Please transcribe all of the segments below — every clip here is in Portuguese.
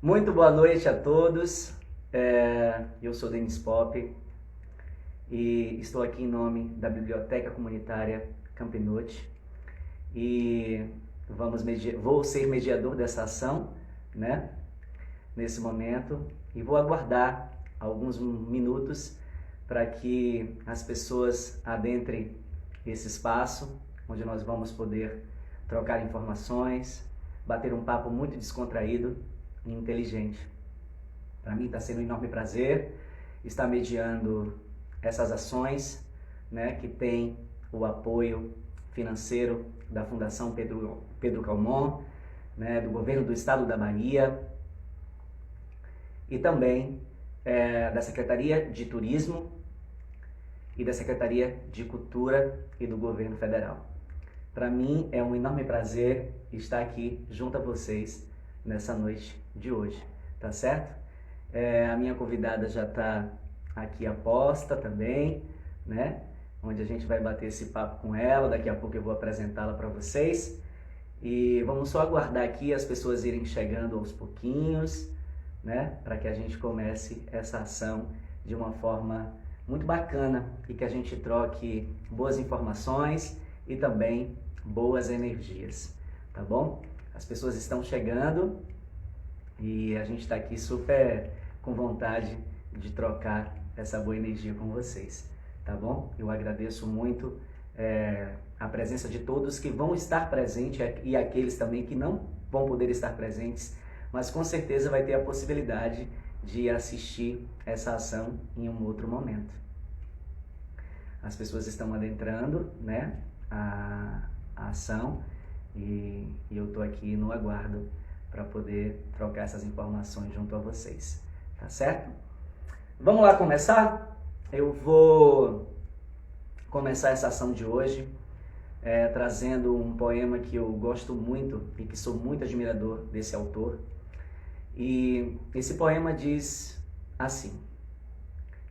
Muito boa noite a todos. Eu sou Denis Pop e estou aqui em nome da Biblioteca Comunitária Campinote e vou ser mediador dessa ação, né, nesse momento, e vou aguardar alguns minutos para que as pessoas adentrem esse espaço onde nós vamos poder trocar informações, bater um papo muito descontraído e inteligente. Para mim está sendo um enorme prazer estar mediando essas ações, né, que tem o apoio financeiro da Fundação Pedro Calmon, né, do Governo do Estado da Bahia e também da Secretaria de Turismo e da Secretaria de Cultura e do Governo Federal. Para mim é um enorme prazer estar aqui junto a vocês nessa noite de hoje, tá certo? A minha convidada já está aqui a posta também, né? Onde a gente vai bater esse papo com ela, daqui a pouco eu vou apresentá-la para vocês. E vamos só aguardar aqui as pessoas irem chegando aos pouquinhos, né? Para que a gente comece essa ação de uma forma muito bacana e que a gente troque boas informações e também boas energias, tá bom? As pessoas estão chegando e a gente está aqui super com vontade de trocar essa boa energia com vocês, tá bom? Eu agradeço muito a presença de todos que vão estar presentes e aqueles também que não vão poder estar presentes, mas com certeza vai ter a possibilidade de assistir essa ação em um outro momento. As pessoas estão adentrando, né, a ação e eu estou aqui no aguardo para poder trocar essas informações junto a vocês, tá certo? Vamos lá começar? Eu vou começar essa ação de hoje trazendo um poema que eu gosto muito e que sou muito admirador desse autor. E esse poema diz assim: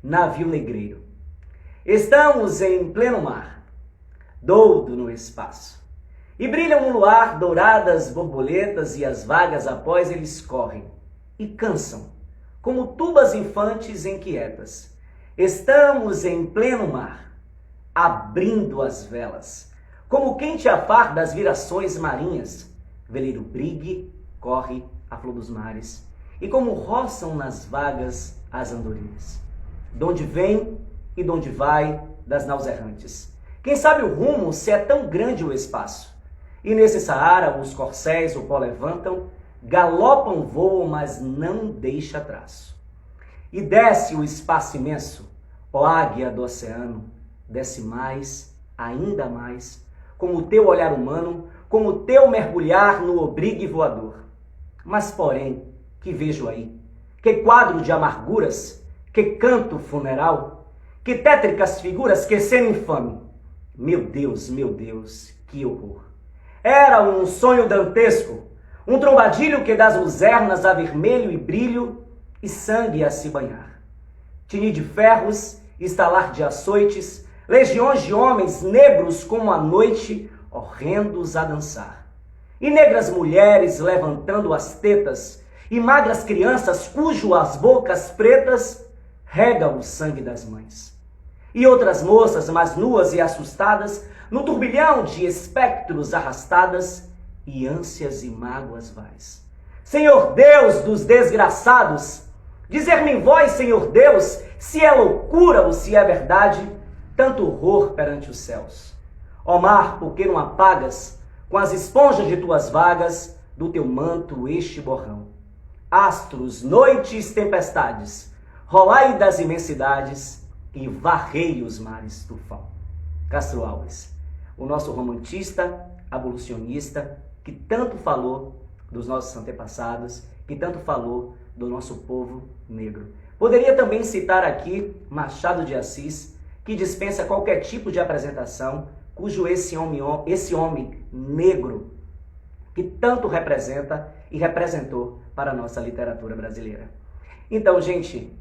Navio negreiro. Estamos em pleno mar, doudo no espaço, e brilham no luar douradas borboletas, e as vagas após eles correm e cansam, como tubas infantes inquietas. Estamos em pleno mar, abrindo as velas, como quem te afar das virações marinhas. Veleiro brigue, corre a flor dos mares, e como roçam nas vagas as andorinhas. Donde vem e donde vai das naus errantes. Quem sabe o rumo, se é tão grande o espaço? E nesse Saara os corcéis o pó levantam, galopam, voam, mas não deixa traço. E desce o espaço imenso, ó águia do oceano, desce mais, ainda mais, como o teu olhar humano, como o teu mergulhar no obrigue voador. Mas porém, que vejo aí? Que quadro de amarguras, que canto funeral, que tétricas figuras, que cena infame. Meu Deus, que horror! Era um sonho dantesco, um trombadilho que das luzernas a vermelho e brilho e sangue a se banhar. Tinir de ferros, estalar de açoites, legiões de homens negros como a noite, horrendos a dançar. E negras mulheres levantando as tetas, e magras crianças cujo as bocas pretas regam o sangue das mães. E outras moças mais nuas e assustadas, no turbilhão de espectros arrastadas, e ânsias e mágoas vais. Senhor Deus dos desgraçados, dizer-me em voz, Senhor Deus, se é loucura ou se é verdade, tanto horror perante os céus. Ó mar, por que não apagas, com as esponjas de tuas vagas, do teu manto este borrão? Astros, noites, tempestades, rolai das imensidades e varrei os mares tufão. Castro Alves, o nosso romantista, abolicionista, que tanto falou dos nossos antepassados, que tanto falou do nosso povo negro. Poderia também citar aqui Machado de Assis, que dispensa qualquer tipo de apresentação, cujo esse homem negro, que tanto representa e representou para a nossa literatura brasileira. Então, gente,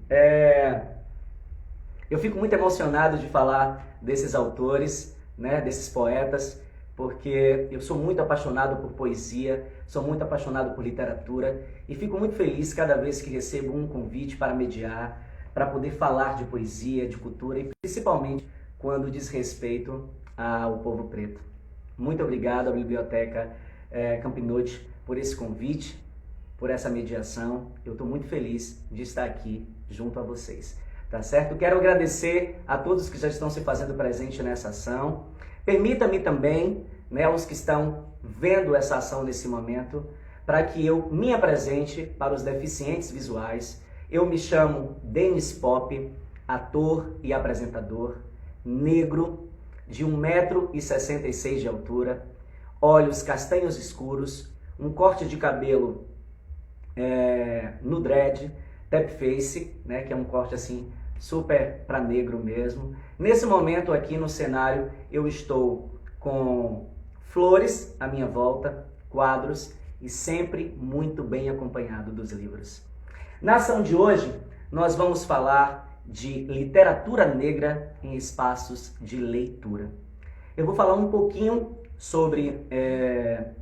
eu fico muito emocionado de falar desses autores, né, desses poetas, porque eu sou muito apaixonado por poesia, sou muito apaixonado por literatura e fico muito feliz cada vez que recebo um convite para mediar, para poder falar de poesia, de cultura e principalmente quando diz respeito ao povo preto. Muito obrigado à Biblioteca Campinote por esse convite, por essa mediação. Eu estou muito feliz de estar aqui junto a vocês. Tá certo? Quero agradecer a todos que já estão se fazendo presente nessa ação. Permita-me também, né, os que estão vendo essa ação nesse momento, para que eu me apresente para os deficientes visuais. Eu me chamo Denis Pop, ator e apresentador, negro, de 1,66 m de altura, olhos castanhos escuros, um corte de cabelo no dread, tap face, né, que é um corte assim super para negro mesmo. Nesse momento aqui no cenário eu estou com flores à minha volta, quadros e sempre muito bem acompanhado dos livros. Na ação de hoje nós vamos falar de literatura negra em espaços de leitura. Eu vou falar um pouquinho sobre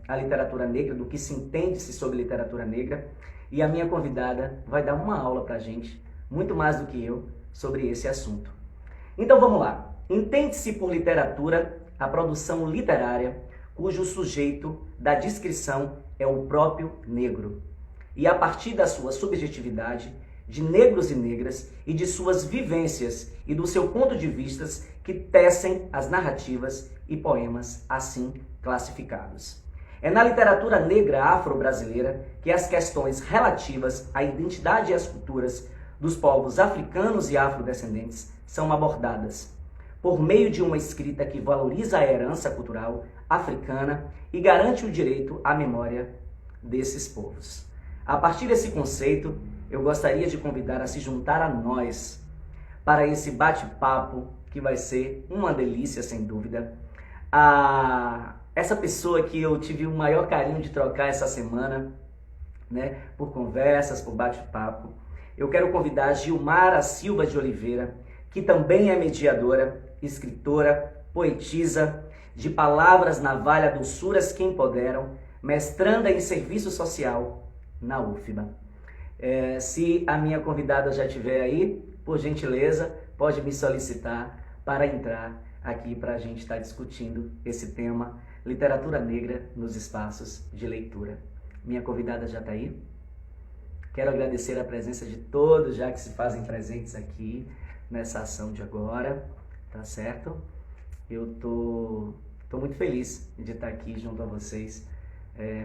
a literatura negra, do que se entende-se sobre literatura negra, e a minha convidada vai dar uma aula para a gente, muito mais do que eu, sobre esse assunto. Então vamos lá. Entende-se por literatura a produção literária cujo sujeito da descrição é o próprio negro, e a partir da sua subjetividade, de negros e negras e de suas vivências e do seu ponto de vista que tecem as narrativas e poemas assim classificados. É na literatura negra afro-brasileira que as questões relativas à identidade e às culturas dos povos africanos e afrodescendentes são abordadas, por meio de uma escrita que valoriza a herança cultural africana e garante o direito à memória desses povos. A partir desse conceito, eu gostaria de convidar a se juntar a nós para esse bate-papo que vai ser uma delícia, sem dúvida. Essa pessoa que eu tive o maior carinho de trocar essa semana, né, por conversas, por bate-papo, eu quero convidar a Gilmara Silva de Oliveira, que também é mediadora, escritora, poetisa, de palavras na valha doçuras que empoderam, mestranda em serviço social na UFBA. Se a minha convidada já estiver aí, por gentileza, pode me solicitar para entrar aqui para a gente estar discutindo esse tema, literatura negra nos espaços de leitura. Minha convidada já está aí? Quero agradecer a presença de todos já que se fazem presentes aqui nessa ação de agora, tá certo? Eu tô muito feliz de estar aqui junto a vocês,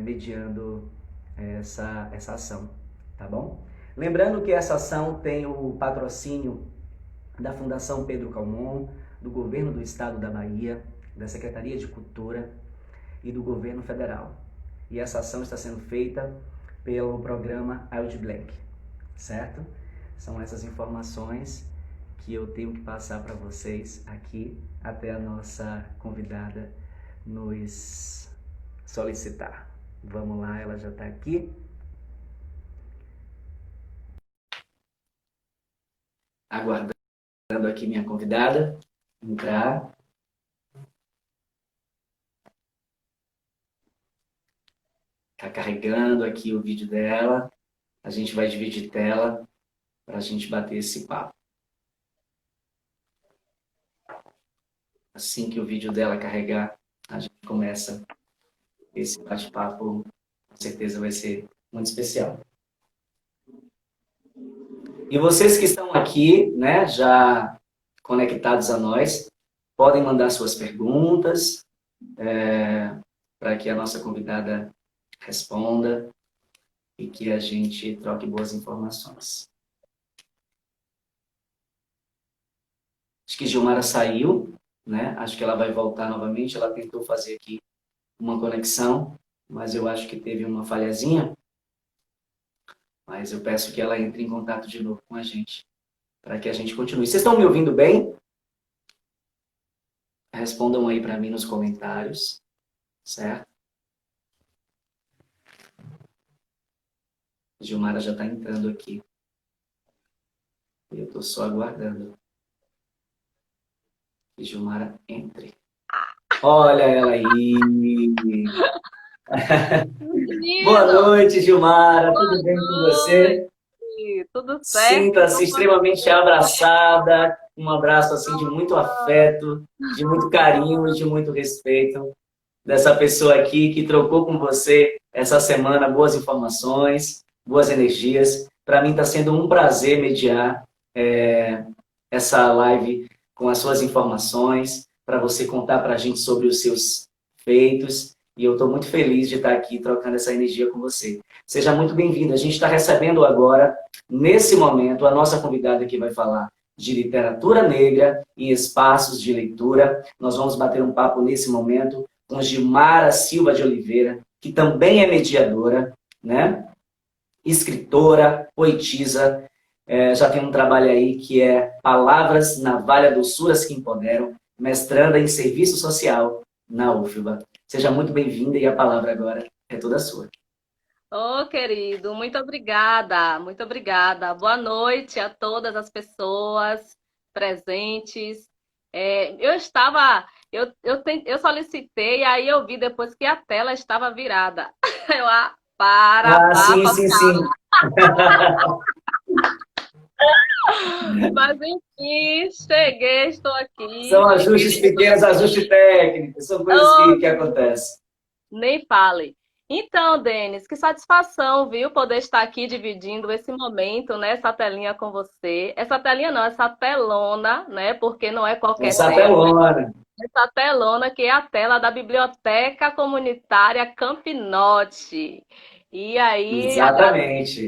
mediando essa ação, tá bom? Lembrando que essa ação tem o patrocínio da Fundação Pedro Calmon, do Governo do Estado da Bahia, da Secretaria de Cultura e do Governo Federal. E essa ação está sendo feita pelo programa Ailde Blanc, certo? São essas informações que eu tenho que passar para vocês aqui, até a nossa convidada nos solicitar. Vamos lá, ela já está aqui. Aguardando aqui minha convidada entrar. Está carregando aqui o vídeo dela. A gente vai dividir tela para a gente bater esse papo. Assim que o vídeo dela carregar, a gente começa esse bate-papo. Com certeza vai ser muito especial. E vocês que estão aqui, né, já conectados a nós, podem mandar suas perguntas para que a nossa convidada responda e que a gente troque boas informações. Acho que Gilmara saiu, né? Acho que ela vai voltar novamente. Ela tentou fazer aqui uma conexão, mas eu acho que teve uma falhazinha. Mas eu peço que ela entre em contato de novo com a gente, para que a gente continue. Vocês estão me ouvindo bem? Respondam aí para mim nos comentários, certo? Gilmara já está entrando aqui. Eu estou só aguardando que Gilmara entre. Olha ela aí. Boa Menino, noite, Gilmara. boa Tudo bem com você? noite, tudo certo Sinta-se com extremamente você? abraçada. Um abraço assim de muito afeto, de muito carinho e de muito respeito dessa pessoa aqui que trocou com você essa semana boas informações, boas energias. Para mim está sendo um prazer mediar essa live com as suas informações, para você contar para a gente sobre os seus feitos. E eu estou muito feliz de estar aqui trocando essa energia com você. Seja muito bem-vindo. A gente está recebendo agora, nesse momento, a nossa convidada que vai falar de literatura negra em espaços de leitura. Nós vamos bater um papo nesse momento com Gilmara Silva de Oliveira, que também é mediadora, né? Escritora, poetisa, já tem um trabalho aí que é Palavras na Valha Doçuras que Empoderam, mestranda em Serviço Social na UFBA. Seja muito bem-vinda e a palavra agora é toda sua. Ô, querido, muito obrigada, muito obrigada. Boa noite a todas as pessoas presentes. Eu solicitei, aí eu vi depois que a tela estava virada. Para, Ah, sim, papa. sim, sim. Mas enfim, cheguei, estou aqui, São fiquei. ajustes pequenos, ajustes técnicos, são coisas que acontecem. Nem fale. Então, Denis, que satisfação, viu, poder estar aqui dividindo esse momento, né, essa telinha com você. Essa telinha não, essa telona, né, porque não é qualquer Essa tela. telona. Essa telona que é a tela da Biblioteca Comunitária Campinote. E aí, Exatamente.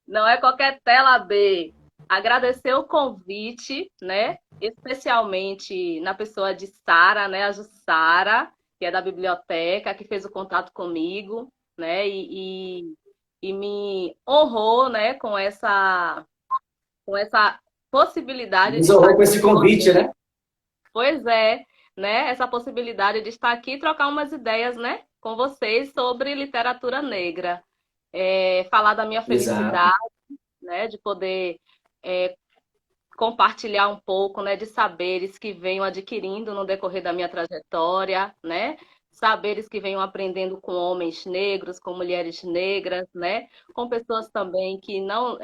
não é qualquer tela B. Agradecer o convite, né? Especialmente na pessoa de Sara, né? A Jussara, que é da biblioteca, que fez o contato comigo, né? E me honrou, né? Com essa possibilidade de Nos estar honrou com aqui. esse convite, né? Pois é, né? Essa possibilidade de estar aqui e trocar umas ideias, né? Com vocês sobre literatura negra. Falar da minha Exato. felicidade, né? De poder é, compartilhar um pouco, né, de saberes que venho adquirindo no decorrer da minha trajetória, né? Saberes que venho aprendendo com homens negros, com mulheres negras, né? Com pessoas também que não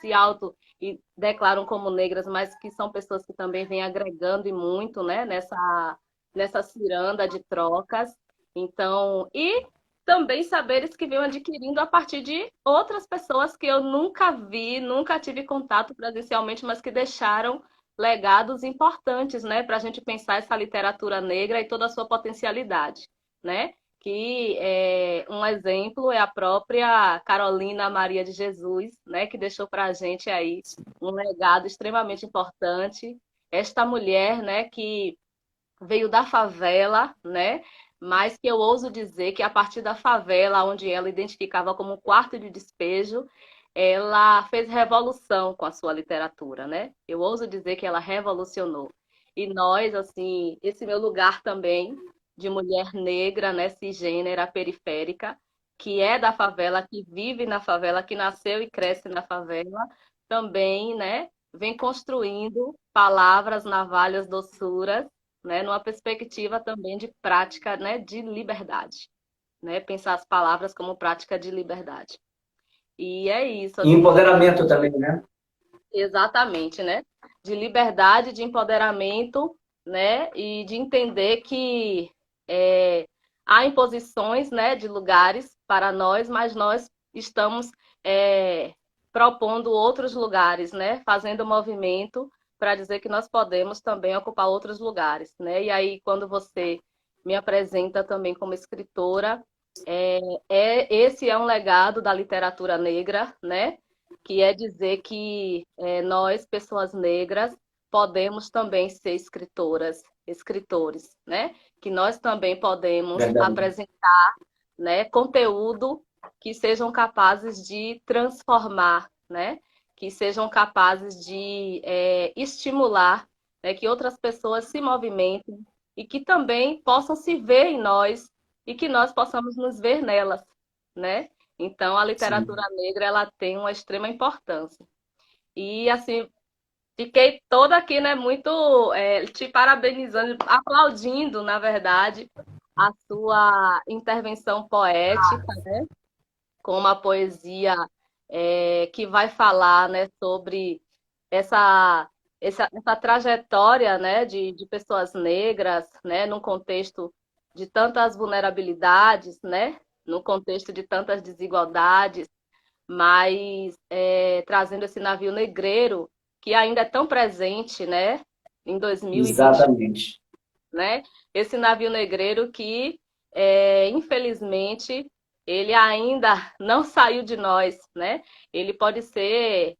se auto e declaram como negras, mas que são pessoas que também vêm agregando e muito, né, nessa ciranda de trocas. Então, e também saberes que venho adquirindo a partir de outras pessoas que eu nunca vi, nunca tive contato presencialmente, mas que deixaram legados importantes, né, para a gente pensar essa literatura negra e toda a sua potencialidade, né? Que um exemplo é a própria Carolina Maria de Jesus, né, que deixou para a gente aí um legado extremamente importante. Esta mulher, né, que veio da favela, né? Mas que eu ouso dizer que a partir da favela, onde ela identificava como um quarto de despejo, ela fez revolução com a sua literatura, né? Eu ouso dizer que ela revolucionou. E nós, assim, esse meu lugar também de mulher negra, né, cisgênera, periférica, que é da favela, que vive na favela, que nasceu e cresce na favela, também, né, vem construindo palavras, navalhas, doçuras, né, numa perspectiva também de prática, né, de liberdade, né, pensar as palavras como prática de liberdade. E é isso, E assim, empoderamento também, né? exatamente, né, de liberdade, de empoderamento, né, e de entender que é, há imposições, né, de lugares para nós, mas nós estamos é, propondo outros lugares, né, fazendo movimento para dizer que nós podemos também ocupar outros lugares, né? E aí, quando você me apresenta também como escritora, esse é um legado da literatura negra, né? Que é dizer que nós, pessoas negras, podemos também ser escritoras, escritores, né? Que nós também podemos Verdade. apresentar, né, conteúdo que sejam capazes de transformar, né? Que sejam capazes de estimular, né, que outras pessoas se movimentem e que também possam se ver em nós e que nós possamos nos ver nelas, né? Então, a Sim. literatura negra ela tem uma extrema importância. E assim, Fiquei toda aqui, né, muito te parabenizando, aplaudindo, na verdade, a sua intervenção poética, com uma poesia que vai falar, né, sobre essa, essa trajetória, né, de pessoas negras, né, num contexto de tantas vulnerabilidades, né, num contexto de tantas desigualdades, mas trazendo esse navio negreiro que ainda é tão presente, né, em 2020, Exatamente. né? Esse navio negreiro que, infelizmente, ele ainda não saiu de nós, né? Ele pode ser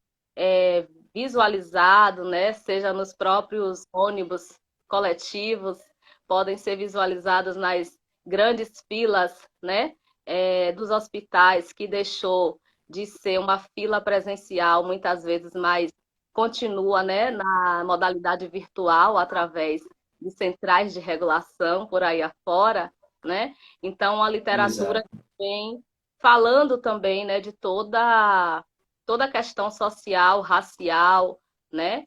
visualizado, né? Seja nos próprios ônibus coletivos, podem ser visualizados nas grandes filas, né? Dos hospitais, que deixou de ser uma fila presencial, muitas vezes, mas continua, né, na modalidade virtual, através de centrais de regulação por aí afora, né? Então a literatura Exato. vem falando também, né, de toda a questão social, racial, né,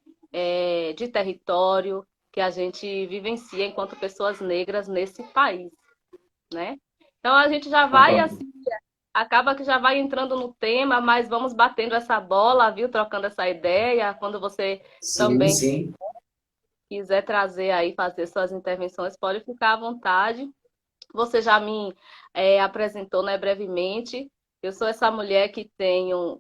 de território que a gente vivencia enquanto pessoas negras nesse país, né? Então a gente já vai Concordo. assim, acaba que já vai entrando no tema, mas vamos batendo essa bola, viu? Trocando essa ideia. Quando você Sim, também sim. quiser trazer aí, fazer suas intervenções, pode ficar à vontade. Você já me apresentou, né, brevemente. Eu sou essa mulher que tenho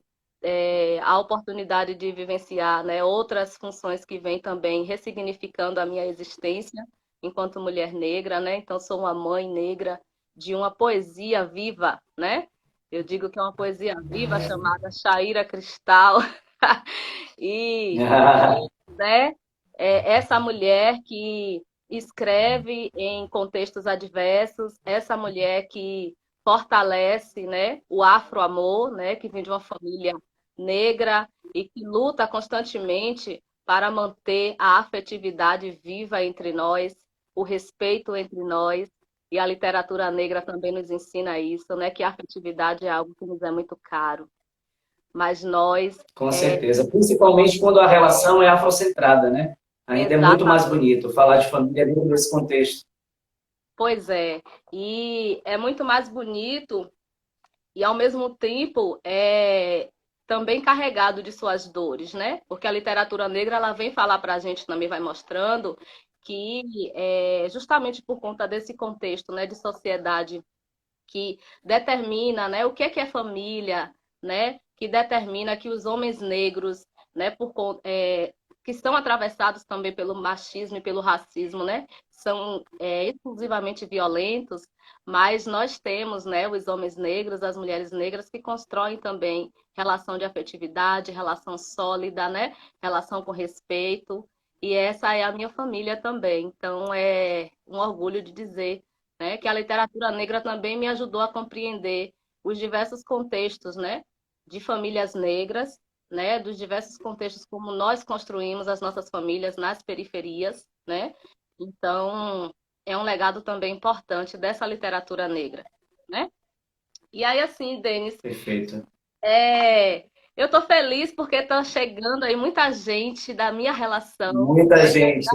a oportunidade de vivenciar, né, outras funções que vêm também ressignificando a minha existência enquanto mulher negra, né? Então, sou uma mãe negra de uma poesia viva, né? Eu digo que é uma poesia viva chamada Shaira Cristal. E, né, essa mulher que escreve em contextos adversos, essa mulher que fortalece, né, o afro-amor, né, que vem de uma família negra e que luta constantemente para manter a afetividade viva entre nós, o respeito entre nós. E a literatura negra também nos ensina isso, né, que a afetividade é algo que nos é muito caro. Mas nós, Com certeza. Principalmente quando a relação é afrocentrada, né? Ainda é muito mais exatamente. bonito falar de família dentro desse contexto. Pois é, e é muito mais bonito e ao mesmo tempo é também carregado de suas dores, né? Porque a literatura negra ela vem falar para a gente, também vai mostrando que justamente por conta desse contexto, né, de sociedade que determina, né, o que é família, né, que determina que os homens negros, né, que são atravessados também pelo machismo e pelo racismo, né, são exclusivamente violentos, mas nós temos, né, os homens negros, as mulheres negras que constroem também relação de afetividade, relação sólida, né, relação com respeito. E essa é a minha família também. Então é um orgulho de dizer, né, que a literatura negra também me ajudou a compreender os diversos contextos, né, de famílias negras, né, dos diversos contextos como nós construímos as nossas famílias nas periferias, né? Então, é um legado também importante dessa literatura negra, né? E aí, assim, Denis, Perfeito. é, eu estou feliz porque está chegando aí muita gente da minha relação, Muita né? gente.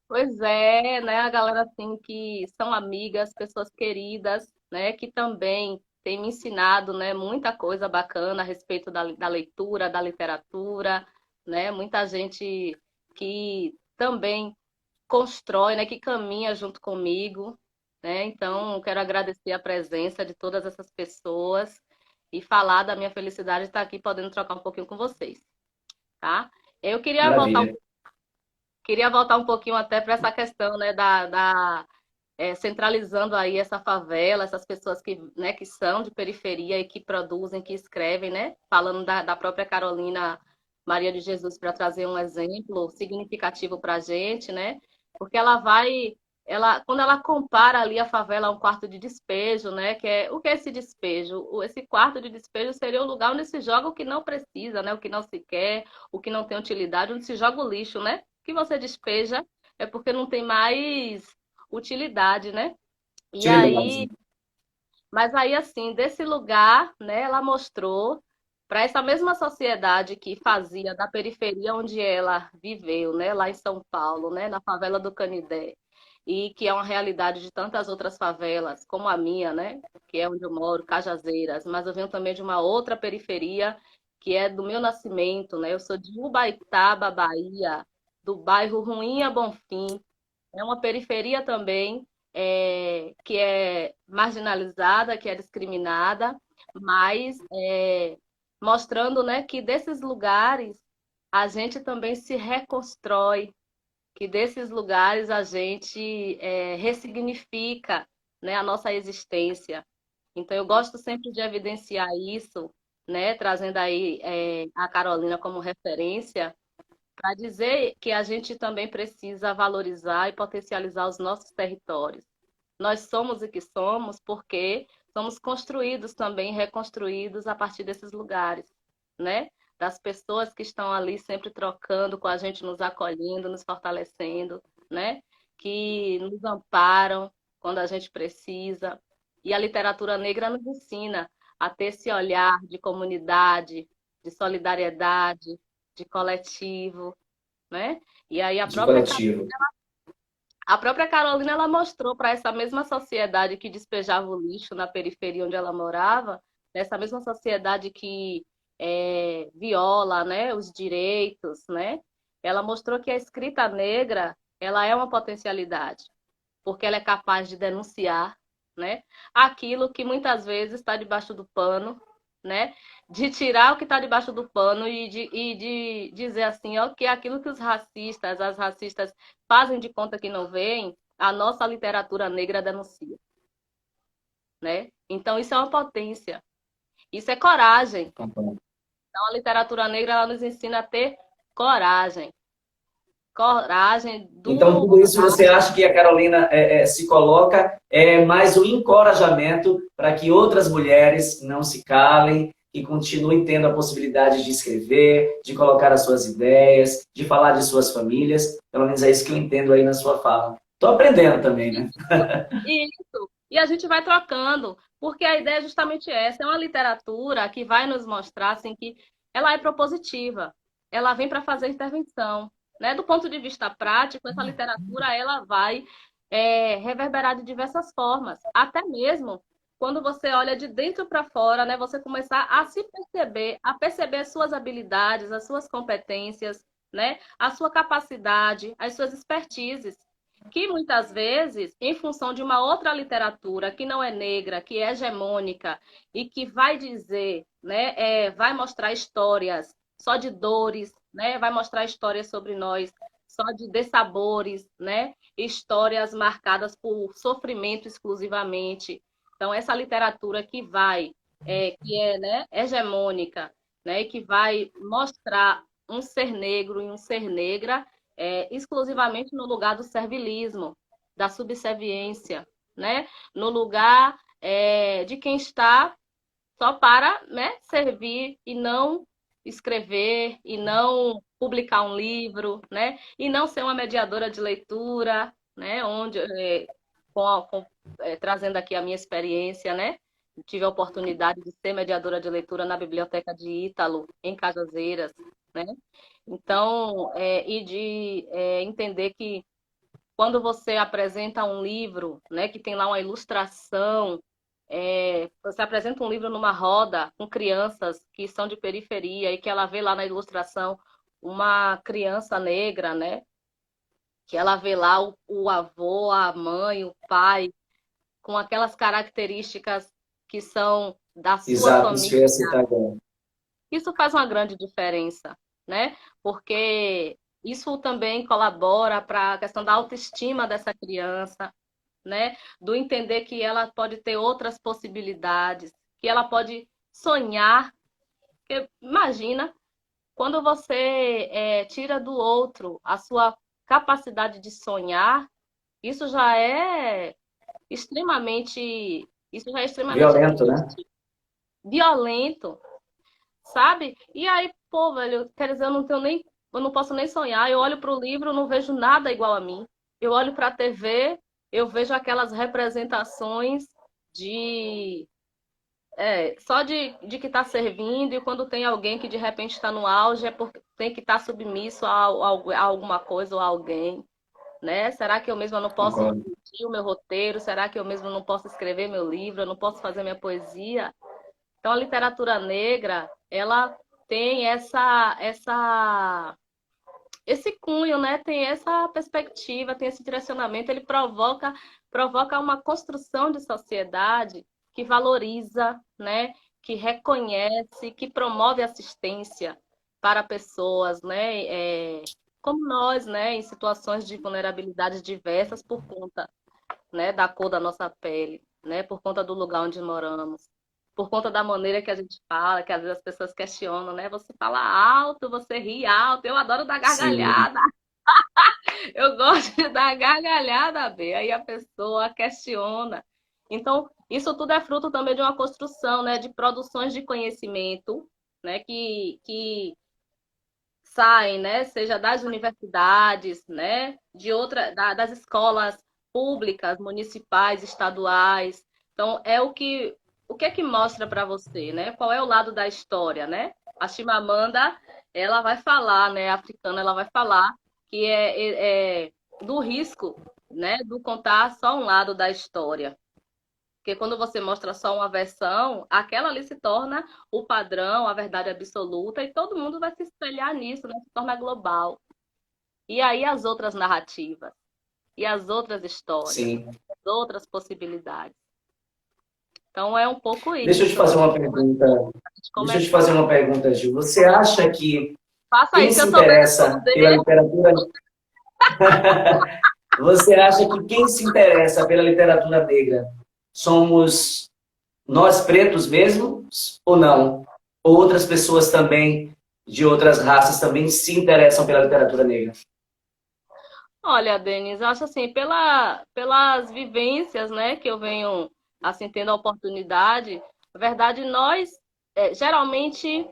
Pois é, né? A galera assim que são amigas, pessoas queridas, né? Que também tem me ensinado, né? Muita coisa bacana a respeito da leitura, da literatura, né? Muita gente que também constrói, né? Que caminha junto comigo, né? Então, quero agradecer a presença de todas essas pessoas e falar da minha felicidade de estar aqui podendo trocar um pouquinho com vocês, tá? Eu Maravilha. queria voltar um pouquinho até para essa questão, né, centralizando aí essa favela, essas pessoas que, né, que são de periferia e que produzem, que escrevem, né, falando da própria Carolina Maria de Jesus para trazer um exemplo significativo para a gente, né, porque quando ela compara ali a favela a um quarto de despejo, né, o que é esse despejo? Esse quarto de despejo seria o lugar onde se joga o que não precisa, né, o que não se quer, o que não tem utilidade, onde se joga o lixo, né, o que você despeja é porque não tem mais utilidade, né? E aí, Utilidade. mas aí assim, desse lugar, né, ela mostrou para essa mesma sociedade que fazia da periferia onde ela viveu, né, lá em São Paulo, né, na favela do Canidé, e que é uma realidade de tantas outras favelas, como a minha, né, que é onde eu moro, Cajazeiras, mas eu venho também de uma outra periferia, que é do meu nascimento, né, eu sou de Ubaitaba, Bahia, do bairro Ruinha Bonfim, é uma periferia também, que é marginalizada, que é discriminada, mas mostrando, né, que desses lugares a gente também se reconstrói, que desses lugares a gente ressignifica, né, a nossa existência. Então, eu gosto sempre de evidenciar isso, né, trazendo aí a Carolina como referência, para dizer que a gente também precisa valorizar e potencializar os nossos territórios. Nós somos o que somos porque somos construídos também, reconstruídos a partir desses lugares, né? Das pessoas que estão ali sempre trocando com a gente, nos acolhendo, nos fortalecendo, né? Que nos amparam quando a gente precisa. E a literatura negra nos ensina a ter esse olhar de comunidade, de solidariedade, de coletivo, né? E aí De coletivo. a própria Carolina ela mostrou para essa mesma sociedade que despejava o lixo na periferia onde ela morava, essa mesma sociedade que viola, né, os direitos, né? Ela mostrou que a escrita negra ela é uma potencialidade, porque ela é capaz de denunciar, né, aquilo que muitas vezes está debaixo do pano, né, de tirar o que está debaixo do pano e de dizer assim, ó, que aquilo que os racistas, as racistas fazem de conta que não veem, a nossa literatura negra denuncia, né? Então isso é uma potência, isso é coragem. Então a literatura negra ela nos ensina a ter coragem, coragem Então, do tudo isso você acha que a Carolina se coloca mais um encorajamento para que outras mulheres não se calem e continuem tendo a possibilidade de escrever, de colocar as suas ideias, de falar de suas famílias. Pelo menos é isso que eu entendo aí na sua fala. Estou aprendendo também, né? Isso. E a gente vai trocando, porque a ideia é justamente essa. É uma literatura que vai nos mostrar assim, que ela é propositiva. Ela vem para fazer intervenção. Né? Do ponto de vista prático, essa literatura ela vai reverberar de diversas formas. Até mesmo quando você olha de dentro para fora, né? Você começar a se perceber, a perceber as suas habilidades, as suas competências, né? A sua capacidade, as suas expertises que muitas vezes, em função de uma outra literatura que não é negra, que é hegemônica e que vai dizer, né, vai mostrar histórias só de dores, né, vai mostrar histórias sobre nós só de dessabores, né, histórias marcadas por sofrimento exclusivamente. Então essa literatura que vai, que é, né, hegemônica, né, e que vai mostrar um ser negro e um ser negra exclusivamente no lugar do servilismo, da subserviência, né? No lugar de quem está só para, né, servir e não escrever, e não publicar um livro, né? E não ser uma mediadora de leitura, né? Onde, trazendo aqui a minha experiência, né? Tive a oportunidade de ser mediadora de leitura na Biblioteca de Ítalo, em Cajazeiras, né? Então, e de entender que quando você apresenta um livro, né, que tem lá uma ilustração, você apresenta um livro numa roda com crianças que são de periferia e que ela vê lá na ilustração uma criança negra, né, que ela vê lá o avô, a mãe, o pai, com aquelas características que são da sua Exato, isso que família. eu ia citar agora. Isso faz uma grande diferença, né? Porque isso também colabora para a questão da autoestima dessa criança, né? Do entender que ela pode ter outras possibilidades, que ela pode sonhar. Porque, imagina, quando você tira do outro a sua capacidade de sonhar, isso já é isso já é extremamente Violento, né? triste, violento, sabe? E aí, pô, velho, quer dizer, eu não posso nem sonhar. Eu olho para o livro, não vejo nada igual a mim. Eu olho para a TV, eu vejo aquelas representações de só de que está servindo, e quando tem alguém que de repente está no auge, é porque tem que estar submisso a alguma coisa ou a alguém, né? Será que eu mesma não posso Concordo. dirigir o meu roteiro? Será que eu mesma não posso escrever meu livro? Eu não posso fazer minha poesia? Então, a literatura negra, ela tem esse cunho, né? Tem essa perspectiva, tem esse direcionamento, ele provoca uma construção de sociedade que valoriza, né? Que reconhece, que promove assistência para pessoas, né? Como nós, né? Em situações de vulnerabilidade diversas por conta, né? Da cor da nossa pele, né? Por conta do lugar onde moramos. Por conta da maneira que a gente fala, que às vezes as pessoas questionam, né? Você fala alto, você ri alto, eu adoro dar Sim. gargalhada. Eu gosto de dar gargalhada, Bê. Aí a pessoa questiona. Então, isso tudo é fruto também de uma construção, né, de produções de conhecimento, né, que saem, né, seja das universidades, né, das escolas públicas, municipais, estaduais. Então, o que é que mostra para você, né? Qual é o lado da história, né? A Chimamanda, ela vai falar, né, a africana, ela vai falar que é do risco, né, do contar só um lado da história. Porque quando você mostra só uma versão, aquela ali se torna o padrão, a verdade absoluta, e todo mundo vai se espelhar nisso, né? Se torna global. E aí as outras narrativas, e as outras histórias, Sim. as outras possibilidades. Então é um pouco Deixa eu te isso, né? fazer uma pergunta. A gente Deixa eu te começar, fazer uma pergunta, Gil. Você começar. acha que Faça quem isso, se eu também interessa pela responder. literatura, você acha que quem se interessa pela literatura negra somos nós pretos mesmo ou não? Ou outras pessoas também de outras raças também se interessam pela literatura negra? Olha, Denise, acho assim, pelas vivências, né, que eu venho, assim, tendo a oportunidade, na verdade, nós, geralmente,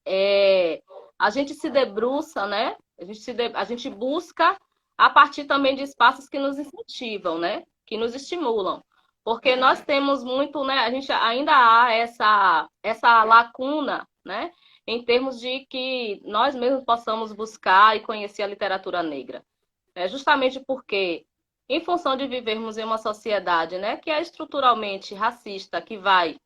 é, a gente se debruça, né, a gente busca a partir também de espaços que nos incentivam, né, que nos estimulam. Porque nós temos muito, né, a gente ainda há essa lacuna, né, em termos de que nós mesmos possamos buscar e conhecer a literatura negra. É justamente porque, em função de vivermos em uma sociedade, né, que é estruturalmente racista, que vai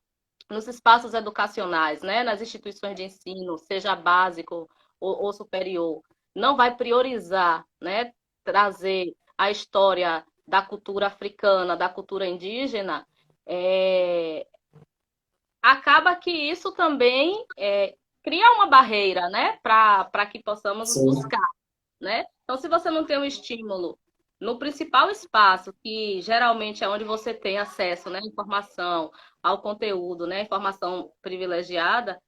nos espaços educacionais, né, nas instituições de ensino, seja básico ou superior, não vai priorizar, né, trazer a história da cultura africana, da cultura indígena, é, acaba que isso também cria uma barreira, né, para que possamos Sim, buscar, né? Então, se você não tem um estímulo no principal espaço, que geralmente é onde você tem acesso, né, informação, ao conteúdo, né, informação privilegiada,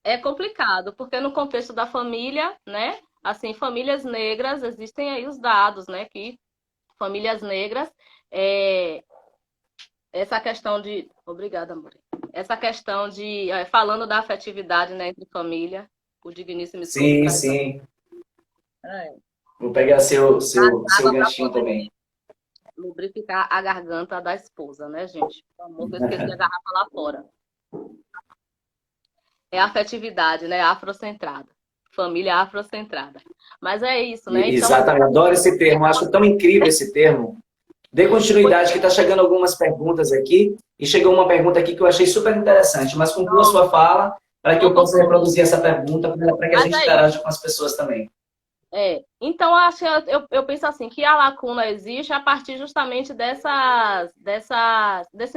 é complicado, porque no contexto da família, né, assim, famílias negras, existem aí os dados, né, que famílias negras, é, essa questão de, obrigada, amor, essa questão de, falando da afetividade, né, entre família, o digníssimo esposo sim, traz sim. é, Vou pegar seu água para ganchinho poder também. lubrificar a garganta da esposa, né, gente? Pelo amor, que eu esqueci a garrafa lá fora. É a afetividade, né? Afrocentrada. Família afrocentrada. Mas é isso, né? Então, Exatamente, adoro esse termo, acho tão incrível esse termo. Dê continuidade, que está chegando algumas perguntas aqui, e chegou uma pergunta aqui que eu achei super interessante, mas conclua a sua fala para que vou eu possa concluir. reproduzir essa pergunta, para que a Mas gente é isso. interaja com as pessoas também. Então, eu penso assim, que a lacuna existe a partir justamente desse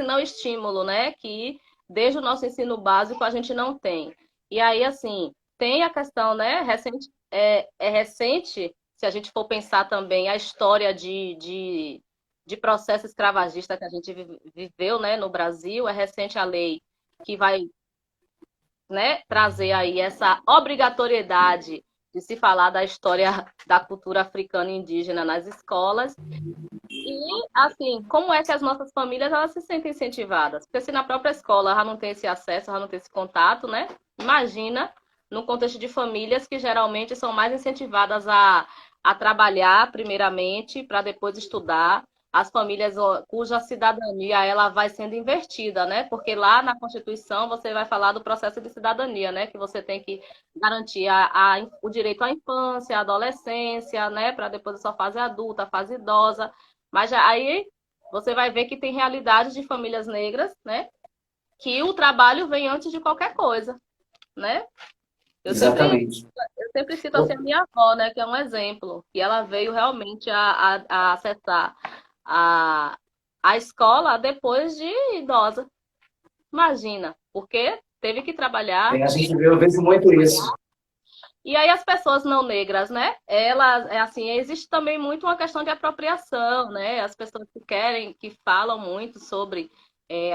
não estímulo, né? Que desde o nosso ensino básico a gente não tem. E aí, assim, tem a questão, né? É recente, se a gente for pensar também a história de processo escravagista que a gente viveu, né, no Brasil, é recente a lei que vai, né, trazer aí essa obrigatoriedade de se falar da história da cultura africana e indígena nas escolas. E, assim, como é que as nossas famílias elas se sentem incentivadas? Porque se na própria escola já não tem esse acesso, já não tem esse contato, né? Imagina no contexto de famílias que geralmente são mais incentivadas a trabalhar primeiramente para depois estudar, as famílias cuja cidadania ela vai sendo invertida, né? Porque lá na Constituição você vai falar do processo de cidadania, né? Que você tem que garantir o direito à infância, à adolescência, né? Para depois a sua fase adulta, a fase idosa. Mas aí você vai ver que tem realidades de famílias negras, né? Que o trabalho vem antes de qualquer coisa, né? Eu sempre, Exatamente. eu sempre cito assim a minha avó, né? Que é um exemplo, que ela veio realmente a acessar a, a escola depois de idosa. Imagina, porque teve que trabalhar. A gente vê, eu vejo muito isso. E aí as pessoas não negras, né? Elas, é assim, existe também muito uma questão de apropriação, né? As pessoas que querem, que falam muito sobre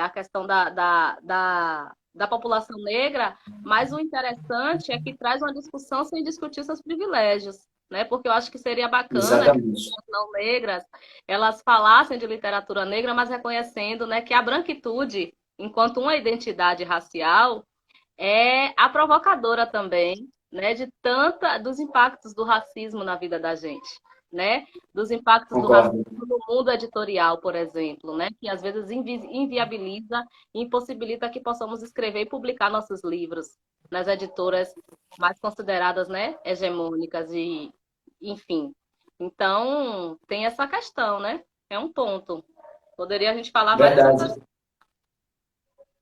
a questão da população negra, mas o interessante é que traz uma discussão sem discutir seus privilégios, né? Porque eu acho que seria bacana que as Exatamente. pessoas não negras elas falassem de literatura negra, mas reconhecendo, né, que a branquitude, enquanto uma identidade racial, é a provocadora também, né, de tanta dos impactos do racismo na vida da gente, né? Dos impactos do racismo Concordo. no mundo editorial, por exemplo, né, que às vezes inviabiliza e impossibilita que possamos escrever e publicar nossos livros nas editoras mais consideradas, né, hegemônicas e enfim. Então, tem essa questão, né? É um ponto. Poderia a gente falar várias outras. Verdade.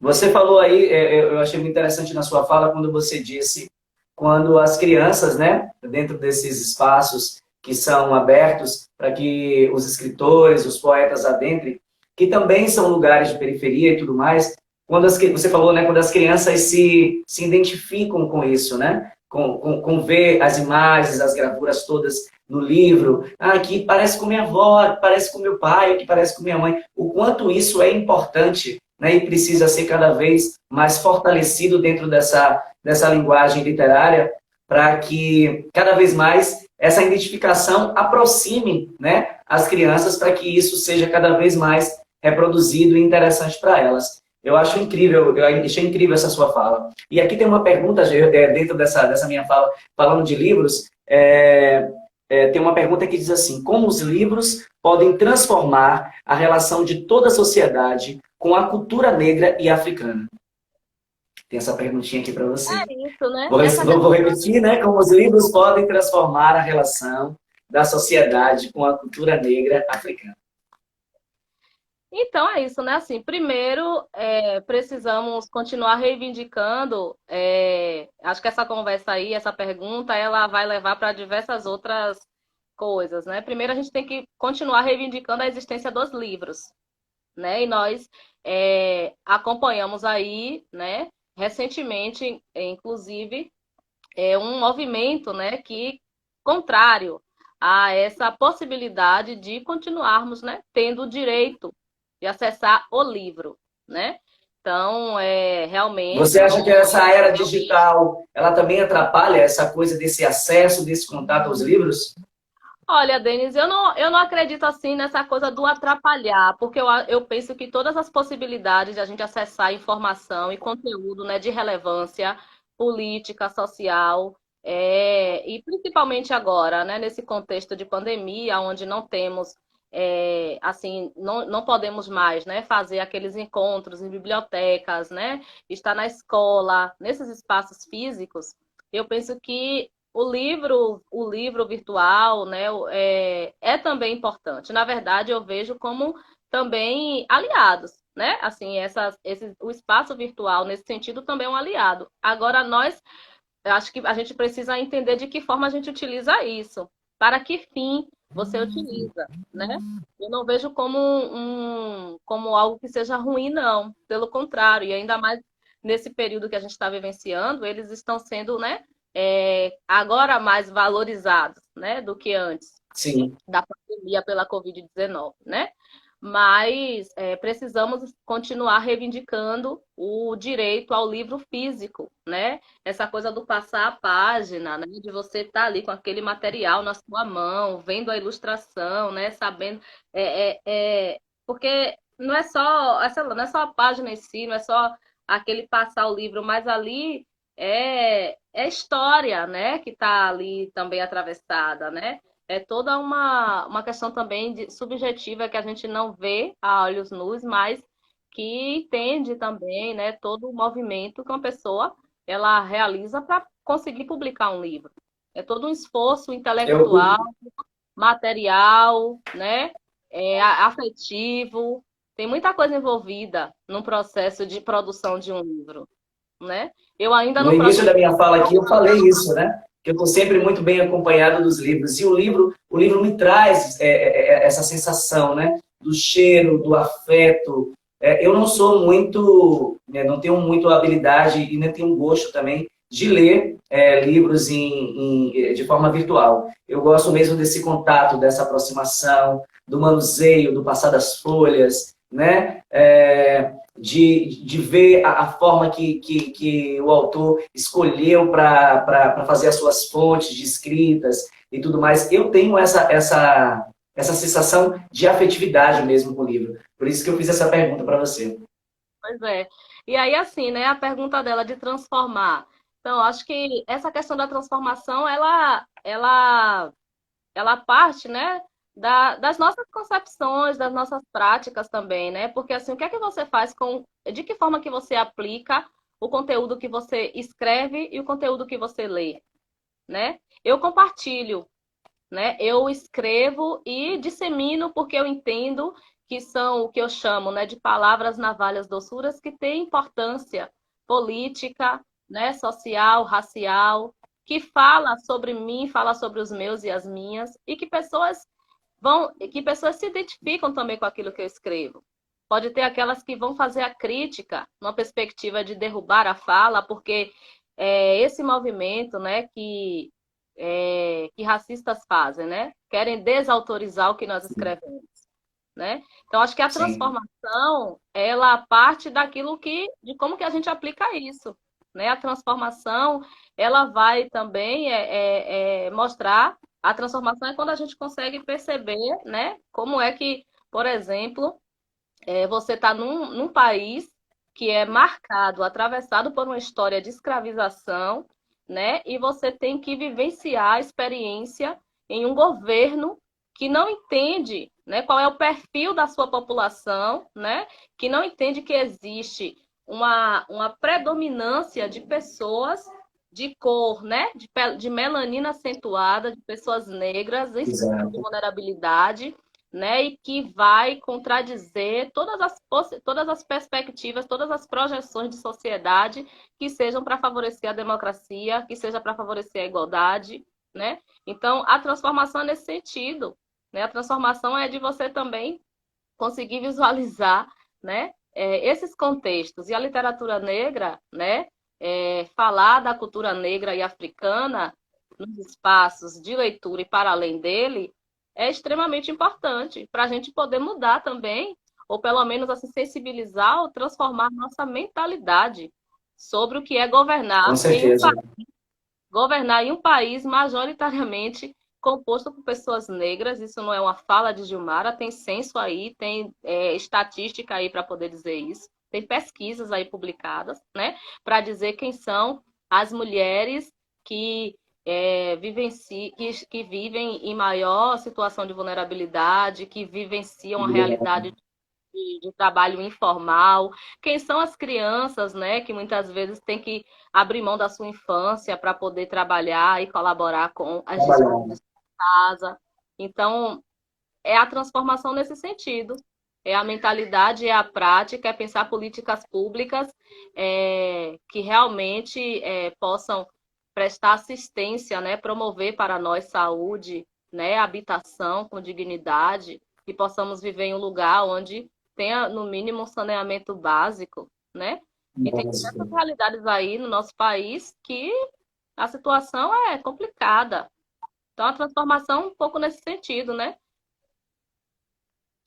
Você falou aí, eu achei muito interessante na sua fala quando você disse quando as crianças, né, dentro desses espaços que são abertos para que os escritores, os poetas adentrem, que também são lugares de periferia e tudo mais, quando você falou, né, quando as crianças se identificam com isso, né, com ver as imagens, as gravuras todas no livro, que parece com minha avó, parece com meu pai, que parece com minha mãe, o quanto isso é importante, né, e precisa ser cada vez mais fortalecido dentro dessa linguagem literária, para que cada vez mais essa identificação aproxime, né, as crianças, para que isso seja cada vez mais reproduzido e interessante para elas. Eu acho incrível, eu achei incrível essa sua fala. E aqui tem uma pergunta dentro dessa minha fala, falando de livros, tem uma pergunta que diz assim: como os livros podem transformar a relação de toda a sociedade com a cultura negra e africana? Tem essa perguntinha aqui para você. É isso, né? Vou repetir, né? Como os livros podem transformar a relação da sociedade com a cultura negra africana. Então é isso, né? Assim, primeiro precisamos continuar reivindicando. Acho que essa conversa aí, essa pergunta, ela vai levar para diversas outras coisas, né? Primeiro a gente tem que continuar reivindicando a existência dos livros, né? E nós acompanhamos aí, né? Recentemente, inclusive, um movimento, né? Que contrário a essa possibilidade de continuarmos, né? Tendo o direito de acessar o livro, né? Então, Você realmente. acha que essa era digital, ela também atrapalha essa coisa desse acesso, desse contato aos livros? Olha, Denis, eu não acredito assim nessa coisa do atrapalhar, porque eu penso que todas as possibilidades de a gente acessar informação e conteúdo, né, de relevância política, social, e principalmente agora, né, nesse contexto de pandemia, onde não temos, assim, não podemos mais, né, fazer aqueles encontros em bibliotecas, né, estar na escola, nesses espaços físicos, eu penso que o livro virtual, né, é também importante. Na verdade, eu vejo como também aliados, né? Assim, o espaço virtual, nesse sentido, também é um aliado. Agora, eu acho que a gente precisa entender de que forma a gente utiliza isso, para que fim você utiliza, né? Eu não vejo como algo que seja ruim, não. Pelo contrário, e ainda mais nesse período que a gente está vivenciando, eles estão sendo, né, agora mais valorizados, né, do que antes Sim. da pandemia pela Covid-19, né? Mas precisamos continuar reivindicando o direito ao livro físico, né? Essa coisa do passar a página, né? De você estar ali com aquele material na sua mão, vendo a ilustração, né? Sabendo, porque não é só a página em si, não é só aquele passar o livro, mas ali é história, né? Que está ali também atravessada, né? é toda uma questão também subjetiva que a gente não vê a olhos nus, mas que entende também, né, todo o movimento que uma pessoa ela realiza para conseguir publicar um livro. É todo um esforço Eu, intelectual, material, né, afetivo. Tem muita coisa envolvida no processo de produção de um livro, né? Eu ainda no no início processo. da minha fala aqui, eu falei isso, né? Que eu estou sempre muito bem acompanhado dos livros. E o livro me traz essa sensação, né? Do cheiro, do afeto. Eu não sou muito, né, não tenho muito habilidade e nem tenho gosto também de ler livros de forma virtual. Eu gosto mesmo desse contato, dessa aproximação, do manuseio, do passar das folhas, né? De ver a forma que o autor escolheu para fazer as suas fontes de escritas e tudo mais. Eu tenho essa sensação de afetividade mesmo com o livro. Por isso que eu fiz essa pergunta para você. Pois é. E aí, assim, né, a pergunta dela de transformar. Então, acho que essa questão da transformação, ela parte, né, das nossas concepções, das nossas práticas também, né? Porque, assim, o que é que você faz de que forma que você aplica o conteúdo que você escreve e o conteúdo que você lê, né? Eu compartilho, né? Eu escrevo e dissemino porque eu entendo que são o que eu chamo, né, de palavras navalhas doçuras que têm importância política, né, social, racial, que fala sobre mim, fala sobre os meus e as minhas, e que pessoas se identificam também com aquilo que eu escrevo. Pode ter aquelas que vão fazer a crítica, numa perspectiva de derrubar a fala, porque esse movimento, né, que racistas fazem, né? Querem desautorizar o que nós escrevemos, né? Então, acho que a Sim, transformação, ela parte de como que a gente aplica isso, né? A transformação, ela vai também mostrar, a transformação é quando a gente consegue perceber, né? Como é que, por exemplo, você está num país que é marcado, atravessado por uma história de escravização, né? E você tem que vivenciar a experiência em um governo que não entende, né, qual é o perfil da sua população, né? Que não entende que existe uma predominância de pessoas de cor, né? De melanina acentuada, de pessoas negras em situação de exato. vulnerabilidade, né, e que vai contradizer todas as perspectivas, todas as projeções de sociedade que sejam para favorecer a democracia, que seja para favorecer a igualdade, né? Então, a transformação é nesse sentido, né? A transformação é de você também conseguir visualizar, né, esses contextos. E a literatura negra, né, falar da cultura negra e africana nos espaços de leitura e para além dele, é extremamente importante para a gente poder mudar também, ou pelo menos assim, sensibilizar ou transformar nossa mentalidade sobre o que é Com certeza. governar em um país majoritariamente composto por pessoas negras. Isso não é uma fala de Gilmara, tem censo aí, tem estatística aí para poder dizer isso, tem pesquisas aí publicadas, né, para dizer quem são as mulheres que que vivem em maior situação de vulnerabilidade, que vivenciam a realidade de trabalho informal, quem são as crianças, né, que muitas vezes têm que abrir mão da sua infância para poder trabalhar e colaborar com as Trabalhando. despesas de casa. Então, é a transformação nesse sentido. É a mentalidade, é a prática, é pensar políticas públicas que realmente possam prestar assistência, né, promover para nós saúde, né, habitação com dignidade, que possamos viver em um lugar onde tenha, no mínimo, um saneamento básico, né? E tem Básico. diversas realidades aí no nosso país que a situação é complicada. Então, a transformação é um pouco nesse sentido, né?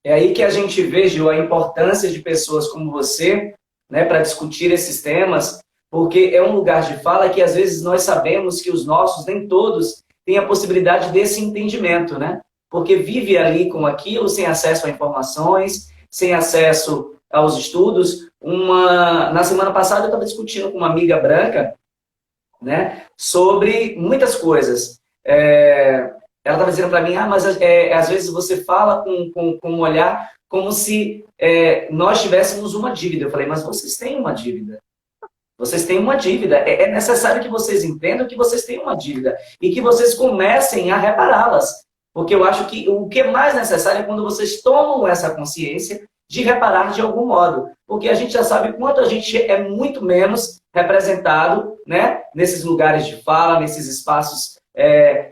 É aí que a gente vê, Gil, a importância de pessoas como você, né, para discutir esses temas, porque é um lugar de fala que às vezes nós sabemos que os nossos, nem todos, têm a possibilidade desse entendimento, né? Porque vive ali com aquilo, sem acesso a informações, sem acesso aos estudos. Na semana passada eu estava discutindo com uma amiga branca, né, sobre muitas coisas. ela estava dizendo para mim, mas às vezes você fala com um olhar como se nós tivéssemos uma dívida. Eu falei, mas vocês têm uma dívida. Vocês têm uma dívida. É necessário que vocês entendam que vocês têm uma dívida e que vocês comecem a repará-las. Porque eu acho que o que é mais necessário é quando vocês tomam essa consciência de reparar de algum modo. Porque a gente já sabe quanto a gente é muito menos representado, né, nesses lugares de fala, nesses espaços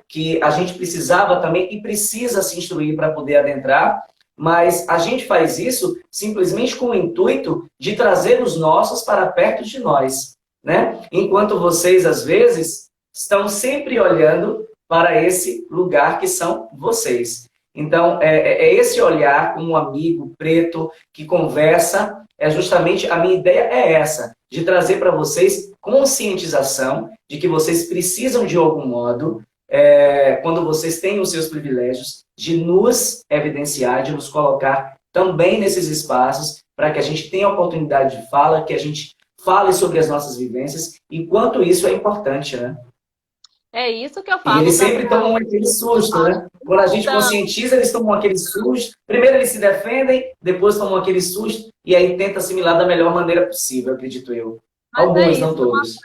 que a gente precisava também e precisa se instruir para poder adentrar. Mas a gente faz isso simplesmente com o intuito de trazer os nossos para perto de nós, né? Enquanto vocês, às vezes, estão sempre olhando para esse lugar que são vocês. Então, é esse olhar como um amigo preto que conversa, justamente a minha ideia é essa, de trazer para vocês conscientização de que vocês precisam, de algum modo, quando vocês têm os seus privilégios, de nos evidenciar, de nos colocar também nesses espaços, para que a gente tenha a oportunidade de fala, que a gente fale sobre as nossas vivências, enquanto isso é importante, né? É isso que eu E falo eles sempre tomam aquele susto, né? Quando a gente conscientiza, eles tomam aquele susto. Primeiro eles se defendem, depois tomam aquele susto, e aí tenta assimilar da melhor maneira possível, acredito eu. Mas Alguns, não todos.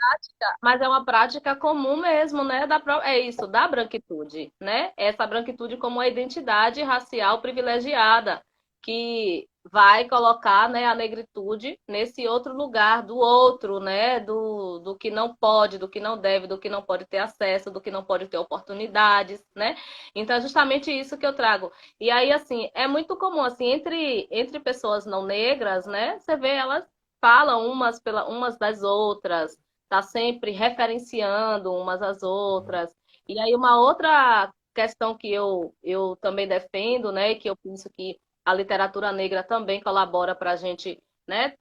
Mas é uma prática comum mesmo, né? É isso, da branquitude, né? Essa branquitude como uma identidade racial privilegiada, que vai colocar, né, a negritude nesse outro lugar do outro, né? Do que não pode, do que não deve, do que não pode ter acesso, do que não pode ter oportunidades, né? Então é justamente isso que eu trago. E aí, assim, é muito comum, assim, entre pessoas não negras, né? Você vê elas falam umas das outras, tá sempre referenciando umas às outras. E aí uma outra questão que eu também defendo, né, que eu penso que a literatura negra também colabora para a gente, né,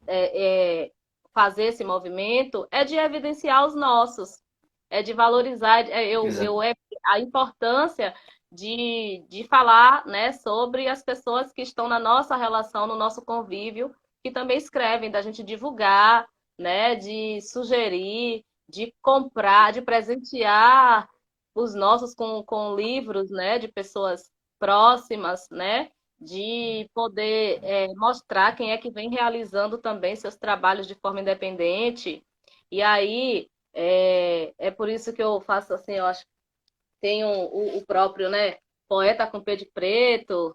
fazer esse movimento, é de evidenciar os nossos, é de valorizar, a importância de falar, né, sobre as pessoas que estão na nossa relação, no nosso convívio, que também escrevem, da gente divulgar, né, de sugerir, de comprar, de presentear os nossos com livros, né, de pessoas próximas, né, de poder mostrar quem é que vem realizando também seus trabalhos de forma independente. E aí é por isso que eu faço assim, eu acho, tem o próprio, né, Poeta com Pé de Preto.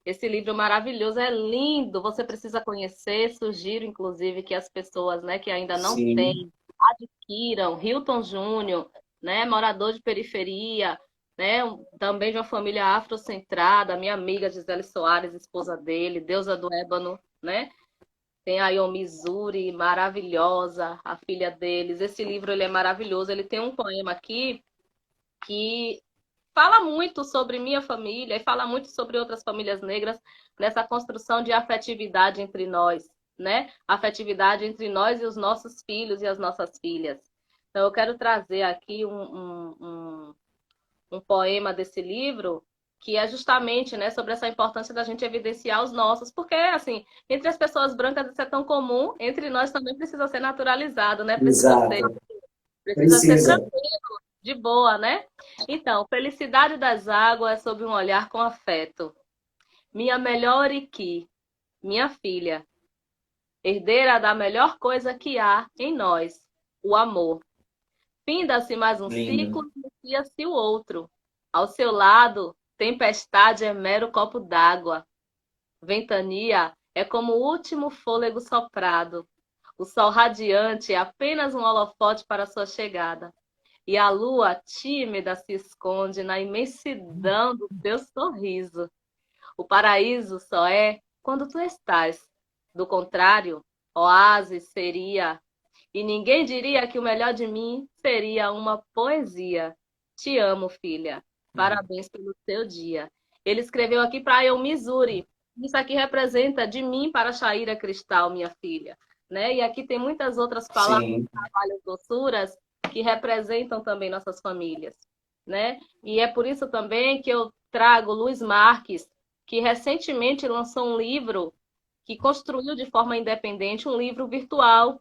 Esse livro maravilhoso, é lindo, você precisa conhecer. Sugiro, inclusive, que as pessoas, né, que ainda não Sim. têm, adquiram. Hilton Júnior, né, morador de periferia, né, também de uma família afrocentrada, minha amiga Gisele Soares, esposa dele, deusa do ébano, né? Tem a Yomi Zuri, maravilhosa, a filha deles. Esse livro ele é maravilhoso. Ele tem um poema aqui que fala muito sobre minha família e fala muito sobre outras famílias negras nessa construção de afetividade entre nós, né? Afetividade entre nós e os nossos filhos e as nossas filhas. Então, eu quero trazer aqui um poema desse livro que é justamente, né, sobre essa importância da gente evidenciar os nossos, porque, assim, entre as pessoas brancas isso é tão comum, entre nós também precisa ser naturalizado, né? Exato. Precisa ser Precisa. tranquilo, de boa, né? Então, Felicidade das Águas sob um olhar com afeto. Minha melhor Iki, minha filha, herdeira da melhor coisa que há em nós, o amor. Finda-se mais um Lindo. ciclo, inicia-se o outro. Ao seu lado, tempestade é mero copo d'água. Ventania é como o último fôlego soprado. O sol radiante é apenas um holofote para sua chegada. E a lua tímida se esconde na imensidão do teu sorriso. O paraíso só é quando tu estás. Do contrário, oásis seria. E ninguém diria que o melhor de mim seria uma poesia. Te amo, filha. Parabéns pelo teu dia. Ele escreveu aqui para eu, Missouri. Isso aqui representa de mim para Shaira Cristal, minha filha. Né? E aqui tem muitas outras palavras, Sim. trabalhos, doçuras, que representam também nossas famílias, né? E é por isso também que eu trago Luiz Marques, que recentemente lançou um livro que construiu de forma independente um livro virtual,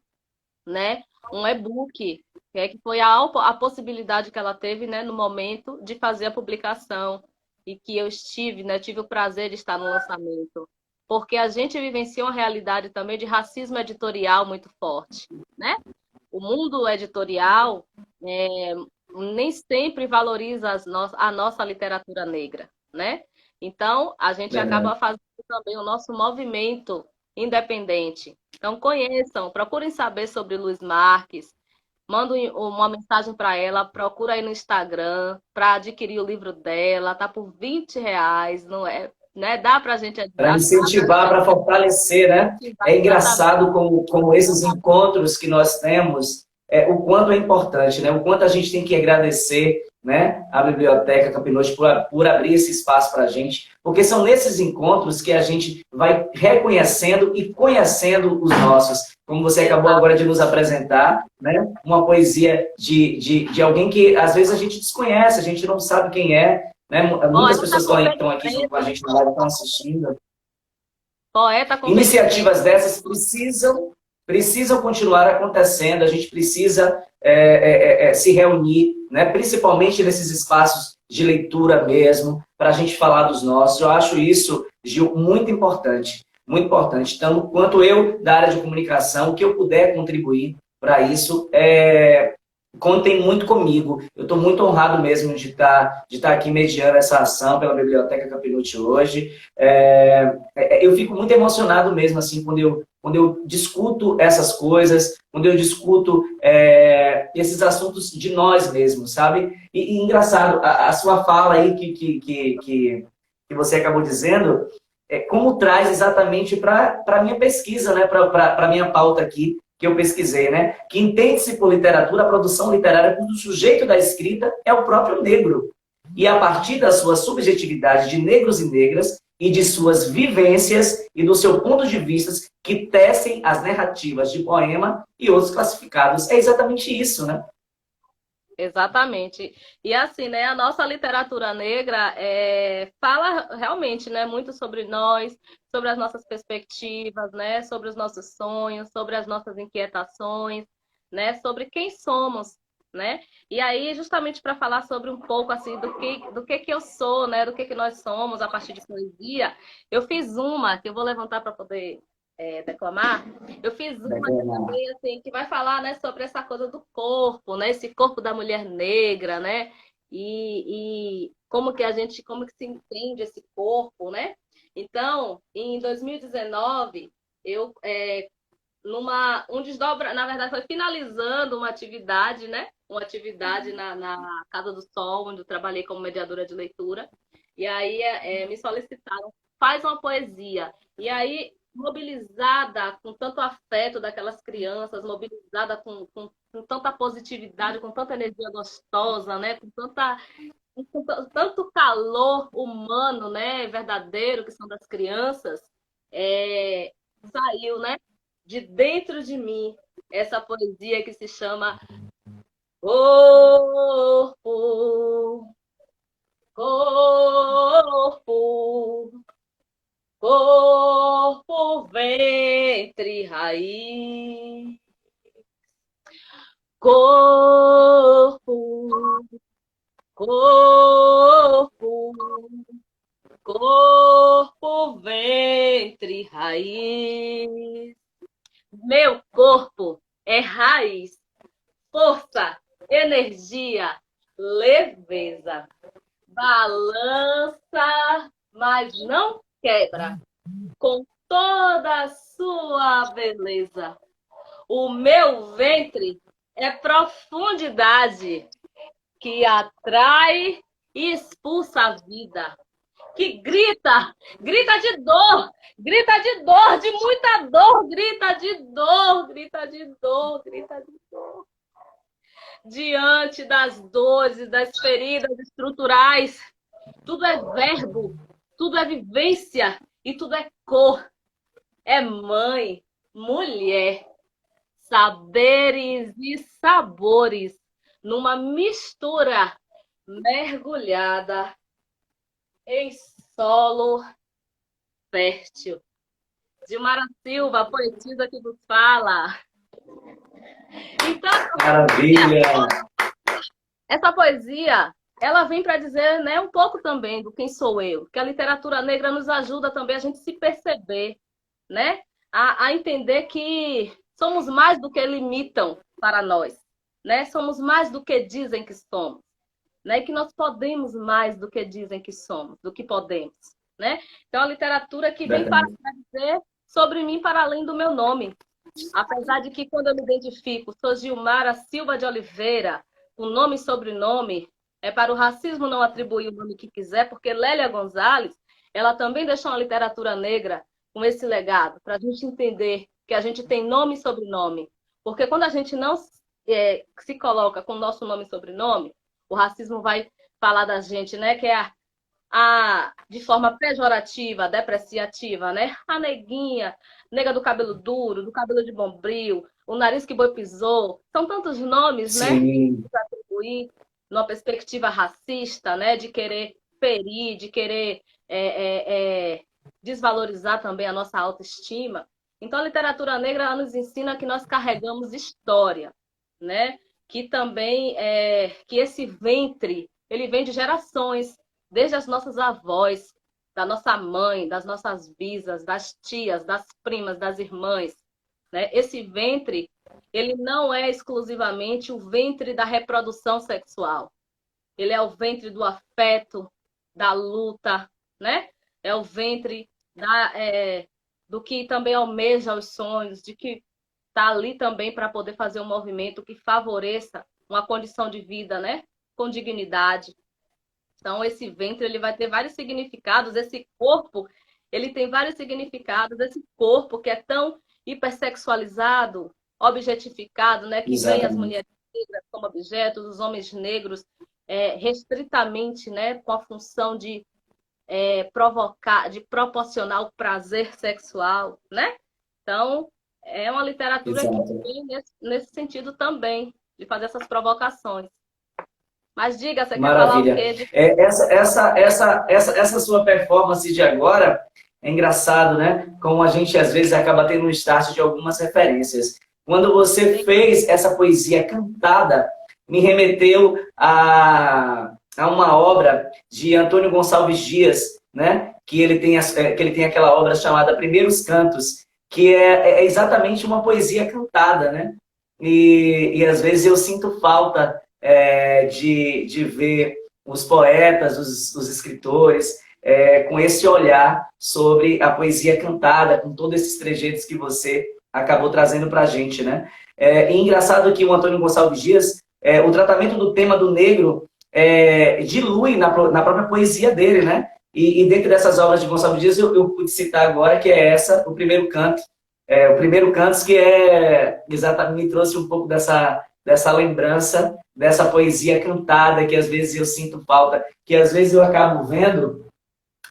né? Um e-book, que foi a possibilidade que ela teve, né, no momento de fazer a publicação. e que eu estive, né, tive o prazer de estar no lançamento, porque a gente vivencia uma realidade também de racismo editorial muito forte, né? O mundo editorial nem sempre valoriza a nossa literatura negra, né? Então, a gente Verdade. acaba fazendo também o nosso movimento independente. Então, conheçam, procurem saber sobre Luiz Marques, mandem uma mensagem para ela, procura aí no Instagram para adquirir o livro dela, tá por R$ 20, não é? Né? Dá para a gente Para incentivar, para fortalecer, né? ativar É exatamente. engraçado como esses encontros que nós temos, o quanto é importante, né? O quanto a gente tem que agradecer, né, a Biblioteca Campinos por abrir esse espaço para a gente, porque são nesses encontros que a gente vai reconhecendo e conhecendo os nossos. Como você acabou agora de nos apresentar, né? Uma poesia de alguém que às vezes a gente desconhece, a gente não sabe quem é, né? Muitas pessoas estão aqui junto com a gente na live, estão assistindo. Poeta com peito Iniciativas dessas precisam continuar acontecendo, a gente precisa se reunir, né? Principalmente nesses espaços de leitura mesmo, para a gente falar dos nossos. Eu acho isso, Gil, muito importante. Muito importante. Então, quanto eu, da área de comunicação, o que eu puder contribuir para isso, contem muito comigo. Eu estou muito honrado mesmo de estar aqui mediando essa ação pela Biblioteca Campinucci hoje. Eu fico muito emocionado mesmo assim quando eu discuto essas coisas, quando eu discuto esses assuntos de nós mesmos, sabe? E engraçado, a sua fala aí que você acabou dizendo, como traz exatamente para a minha pesquisa, né? Para a minha pauta aqui, que eu pesquisei, né? Que entende-se por literatura, a produção literária, quando o sujeito da escrita é o próprio negro. E a partir da sua subjetividade de negros e negras e de suas vivências e do seu ponto de vista que tecem as narrativas de poema e outros classificados. É exatamente isso, né? Exatamente. E assim, né, a nossa literatura negra fala realmente, né, muito sobre nós, sobre as nossas perspectivas, né, sobre os nossos sonhos, sobre as nossas inquietações, né, sobre quem somos, né? E aí, justamente para falar sobre um pouco assim do que eu sou, né, do que nós somos a partir de poesia, eu fiz uma que eu vou levantar para poder declamar. Eu fiz uma aqui também, assim, que vai falar, né, sobre essa coisa do corpo, né, esse corpo da mulher negra, né, e como que se entende esse corpo, né? Então, em 2019, eu, na verdade, foi finalizando uma atividade, né, uma atividade na Casa do Sol, onde eu trabalhei como mediadora de leitura, e aí me solicitaram, faz uma poesia. E aí mobilizada com tanto afeto daquelas crianças, mobilizada com tanta positividade, com tanta energia gostosa, né? Com tanto calor humano, né? Verdadeiro, que são das crianças, saiu, né? De dentro de mim essa poesia que se chama Corpo, Corpo, Corpo, ventre, raiz, corpo, corpo, corpo, ventre, raiz. Meu corpo é raiz, força, energia, leveza, balança, mas não quebra, com toda a sua beleza. O meu ventre é profundidade que atrai e expulsa a vida, que grita de muita dor, grita de dor, grita de dor, grita de dor. Diante das dores e das feridas estruturais, tudo é verbo, tudo é vivência e tudo é cor. É mãe, mulher, saberes e sabores, numa mistura mergulhada em solo fértil. Gilmara Silva, poetisa que nos fala. Então, Maravilha! essa poesia ela vem para dizer, né, um pouco também do quem sou eu, que a literatura negra nos ajuda também a gente se perceber, né, a entender que somos mais do que limitam para nós, né, somos mais do que dizem que somos, né, e que nós podemos mais do que dizem que somos, do que podemos, né. Então, a literatura que vem para Verdade. dizer sobre mim para além do meu nome. Apesar de que, quando eu me identifico, sou Gilmara Silva de Oliveira, o nome e sobrenome, é para o racismo não atribuir o nome que quiser, porque Lélia Gonzalez, ela também deixou uma literatura negra com esse legado, para a gente entender que a gente tem nome e sobrenome. Porque quando a gente não se coloca com o nosso nome e sobrenome, o racismo vai falar da gente, né? Que é de forma pejorativa, depreciativa, né? A neguinha, nega do cabelo duro, do cabelo de bombril, o nariz que boi pisou. São tantos nomes, né? Sim, Para atribuir numa perspectiva racista, né? De querer ferir, de querer desvalorizar também a nossa autoestima. Então, a literatura negra ela nos ensina que nós carregamos história, né? Que também que esse ventre ele vem de gerações, desde as nossas avós, da nossa mãe, das nossas bisas, das tias, das primas, das irmãs, né? Esse ventre, ele não é exclusivamente o ventre da reprodução sexual. Ele é o ventre do afeto, da luta, né? É o ventre do que também almeja os sonhos, de que está ali também para poder fazer um movimento que favoreça uma condição de vida, né? Com dignidade. Então, esse ventre ele vai ter vários significados, esse corpo ele tem vários significados, esse corpo que é tão hipersexualizado, objetificado, né, que vem as exatamente. mulheres negras como objetos, os homens negros restritamente, né, com a função de provocar, de proporcionar o prazer sexual, né? Então, é uma literatura que Exato. vem nesse sentido também, de fazer essas provocações. Mas diga, você quer falar o Maravilha. quê? Essa sua performance de agora é engraçado, né? Como a gente às vezes acaba tendo um start de algumas referências. Quando você fez essa poesia cantada, me remeteu a uma obra de Antônio Gonçalves Dias, né? Que ele tem aquela obra chamada Primeiros Cantos, que é exatamente uma poesia cantada, né? E às vezes eu sinto falta de ver os poetas, os escritores, com esse olhar sobre a poesia cantada, com todos esses trejeitos que você acabou trazendo para a gente, né? E engraçado que o Antônio Gonçalves Dias, o tratamento do tema do negro dilui na própria poesia dele, né? E dentro dessas obras de Gonçalves Dias, eu pude citar agora que é essa, o Primeiro Canto. O Primeiro Canto, que exatamente me trouxe um pouco dessa lembrança, dessa poesia cantada, que às vezes eu sinto falta, que às vezes eu acabo vendo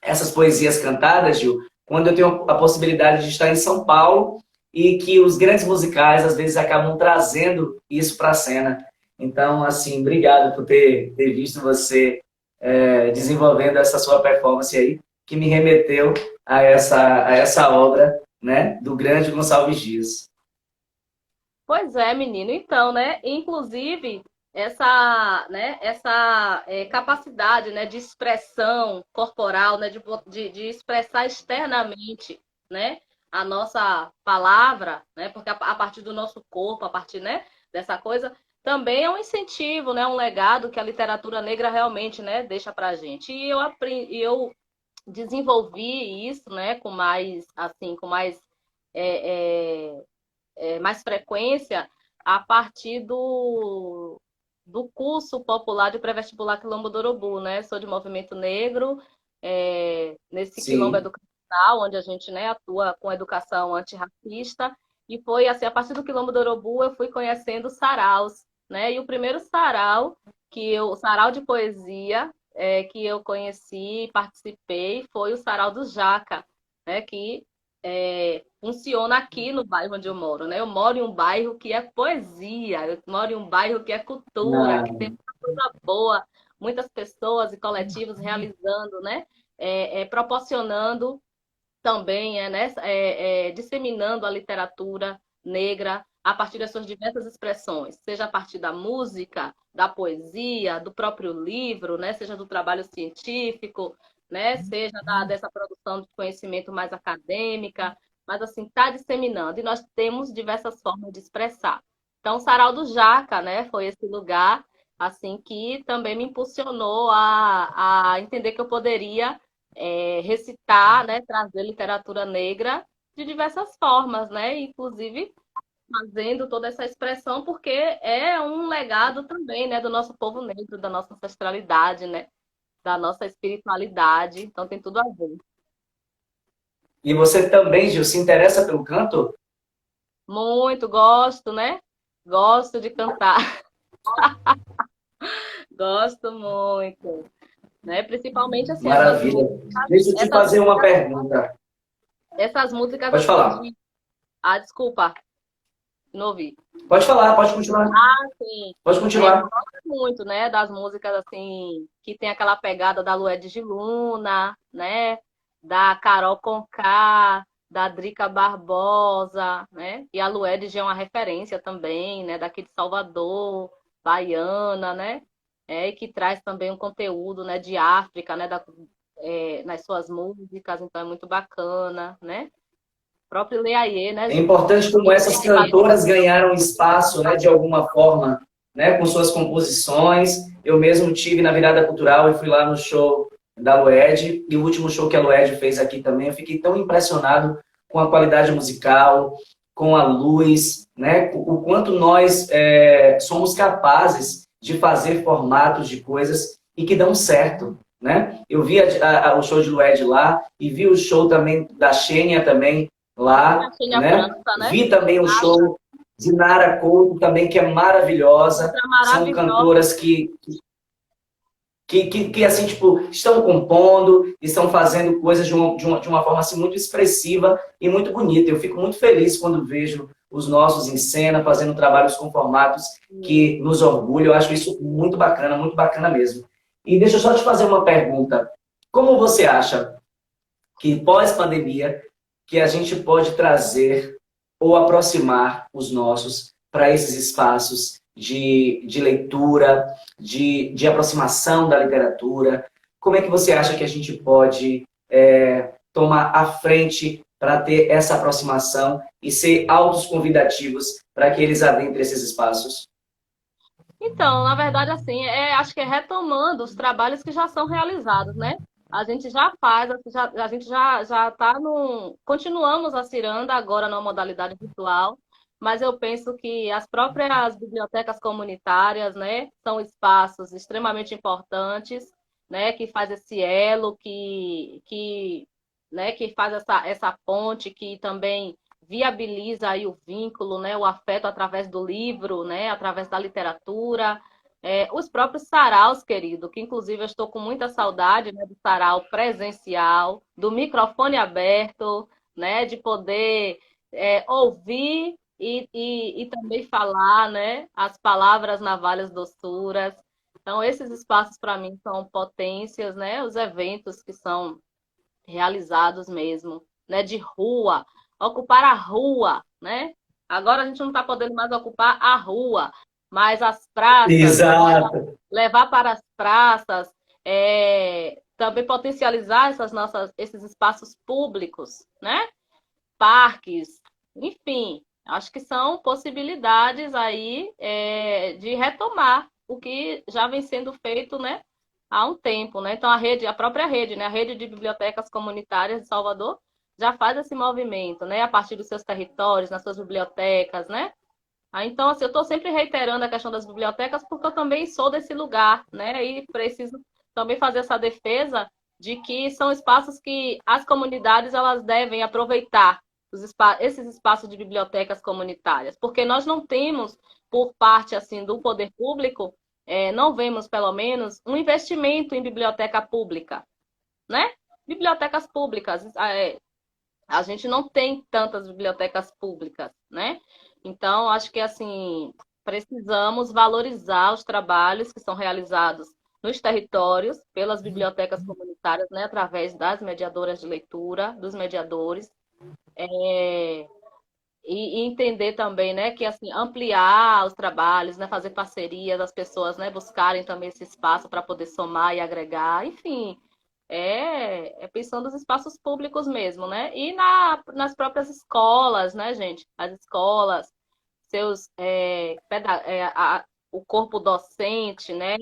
essas poesias cantadas, Gil, quando eu tenho a possibilidade de estar em São Paulo e que os grandes musicais às vezes acabam trazendo isso para a cena. Então, assim, obrigado por ter visto você desenvolvendo essa sua performance aí, que me remeteu a essa obra, né, do grande Gonçalves Dias. Pois é, menino. Então, né? Inclusive, essa capacidade, né, de expressão corporal, né, de expressar externamente, né, a nossa palavra, né, porque a partir do nosso corpo, a partir, né, dessa coisa, também é um incentivo, né, um legado que a literatura negra realmente, né, deixa para a gente. E eu aprendi, eu desenvolvi isso, né, com mais, assim, com mais é, é, mais frequência a partir do curso popular de pré-vestibular Quilombo do Urubu, né? Sou de movimento negro, nesse quilombo Sim, educacional, onde a gente, né, atua com educação antirracista, e foi assim, a partir do Quilombo do Urubu eu fui conhecendo saraus, né? E o primeiro sarau de poesia que eu conheci, participei, foi o Sarau do Jaca, né? Que funciona aqui no bairro onde eu moro, né? Eu moro em um bairro que é poesia, eu moro em um bairro que é cultura, na, que tem muita coisa boa, muitas pessoas e coletivos realizando, né? Proporcionando também, disseminando a literatura negra a partir das suas diversas expressões, seja a partir da música, da poesia, do próprio livro, né? Seja do trabalho científico, né? Seja dessa produção de conhecimento mais acadêmica, mas assim, está disseminando. E nós temos diversas formas de expressar. Então, o Sarau do Jaca, né? Foi esse lugar assim que também me impulsionou a entender que eu poderia recitar, né? Trazer literatura negra de diversas formas, né? Inclusive fazendo toda essa expressão, porque é um legado também, né, do nosso povo negro, da nossa ancestralidade, né, da nossa espiritualidade. Então tem tudo a ver. E você também, Gil, se interessa pelo canto? Muito gosto, né? Gosto de cantar, gosto muito, né? Principalmente assim Maravilha. Deixa eu te essas fazer uma músicas, pergunta. essas músicas Pode assim falar. de... Ah, desculpa, não ouvi. Pode falar, pode continuar. Sim, Pode eu continuar. gosto muito, né, das músicas assim que tem aquela pegada da Lued de Luna, né, da Carol Conká, da Drica Barbosa, né, e a Lued é uma referência também, né, daqui de Salvador, baiana, né, e que traz também um conteúdo, né, de África, né, nas suas músicas, então é muito bacana, né. O próprio Leaiê, né, É importante como essas cantoras gente? ganharam espaço, né, de alguma forma, né, com suas composições. Eu mesmo tive na virada cultural e fui lá no show da Lued, e o último show que a Lued fez aqui também, eu fiquei tão impressionado com a qualidade musical, com a luz, né, o quanto nós somos capazes de fazer formatos de coisas e que dão certo, né? Eu vi o show de Lued lá e vi o show também da Xênia também, lá, Achei a né? França, né? Vi também o show de Nara Couto, também, que é maravilhosa. Outra São maravilhosa. cantoras que assim, tipo, estão compondo, estão fazendo coisas de uma forma assim, muito expressiva e muito bonita. Eu fico muito feliz quando vejo os nossos em cena, fazendo trabalhos com formatos que nos orgulham. Eu acho isso muito bacana mesmo. E deixa eu só te fazer uma pergunta. Como você acha que pós-pandemia que a gente pode trazer ou aproximar os nossos para esses espaços de leitura, de aproximação da literatura? Como é que você acha que a gente pode tomar a frente para ter essa aproximação e ser autoconvidativos para que eles adentrem esses espaços? Então, na verdade, assim, acho que é retomando os trabalhos que já são realizados, né? A gente já faz, assim, a gente já está no. Continuamos a ciranda agora na modalidade virtual, mas eu penso que as próprias bibliotecas comunitárias, né, são espaços extremamente importantes, né, que faz esse elo, né, que faz essa ponte, que também viabiliza aí o vínculo, né, o afeto através do livro, né, através da literatura. Os próprios saraus, querido, que inclusive eu estou com muita saudade, né, do sarau presencial, do microfone aberto, né, de poder ouvir e também falar, né, as palavras navalhas doçuras. Então, esses espaços para mim são potências, né, os eventos que são realizados mesmo, né, de rua, ocupar a rua, né? Agora a gente não está podendo mais ocupar a rua, mas as praças, né? Exato. Levar para as praças, também potencializar esses espaços públicos, né? Parques, enfim, acho que são possibilidades aí de retomar o que já vem sendo feito, né, há um tempo, né? Então a própria rede, né, a rede de bibliotecas comunitárias de Salvador já faz esse movimento, né, a partir dos seus territórios, nas suas bibliotecas, né? Então, assim, eu estou sempre reiterando a questão das bibliotecas porque eu também sou desse lugar, né? E preciso também fazer essa defesa de que são espaços que as comunidades elas devem aproveitar esses espaços de bibliotecas comunitárias, porque nós não temos, por parte assim do poder público, não vemos pelo menos um investimento em biblioteca pública, né? Bibliotecas públicas, a gente não tem tantas bibliotecas públicas, né? Então, acho que assim, precisamos valorizar os trabalhos que são realizados nos territórios pelas bibliotecas comunitárias, né, através das mediadoras de leitura, dos mediadores, e entender também, né, que assim ampliar os trabalhos, né, fazer parcerias, as pessoas, né, buscarem também esse espaço para poder somar e agregar, enfim, é pensando nos espaços públicos mesmo, né, e nas próprias escolas, né, gente, as escolas, seus o corpo docente, né,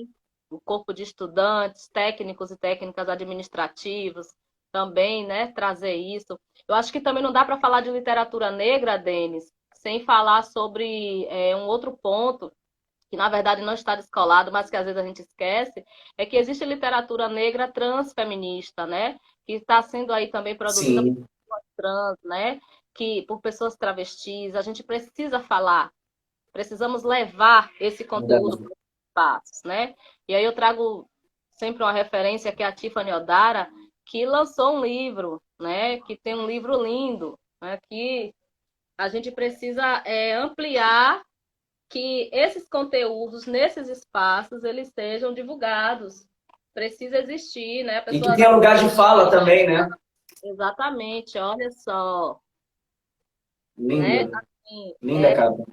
o corpo de estudantes, técnicos e técnicas administrativos, também, né, trazer isso. Eu acho que também não dá para falar de literatura negra, Denis, sem falar sobre um outro ponto, que na verdade não está descolado, mas que às vezes a gente esquece, é que existe literatura negra transfeminista, né, que está sendo aí também produzida por Sim, pessoas trans, né, que por pessoas travestis. A gente precisa falar, precisamos levar esse conteúdo verdade. para os espaços, né? E aí eu trago sempre uma referência que é a Tiffany Odara, que lançou um livro, né? Que tem um livro lindo, né? Que a gente precisa ampliar que esses conteúdos nesses espaços eles sejam divulgados. Precisa existir, né? A E que pessoa tenha lugar de fala também, né? exatamente, olha só, Linda, né? Assim, linda capa.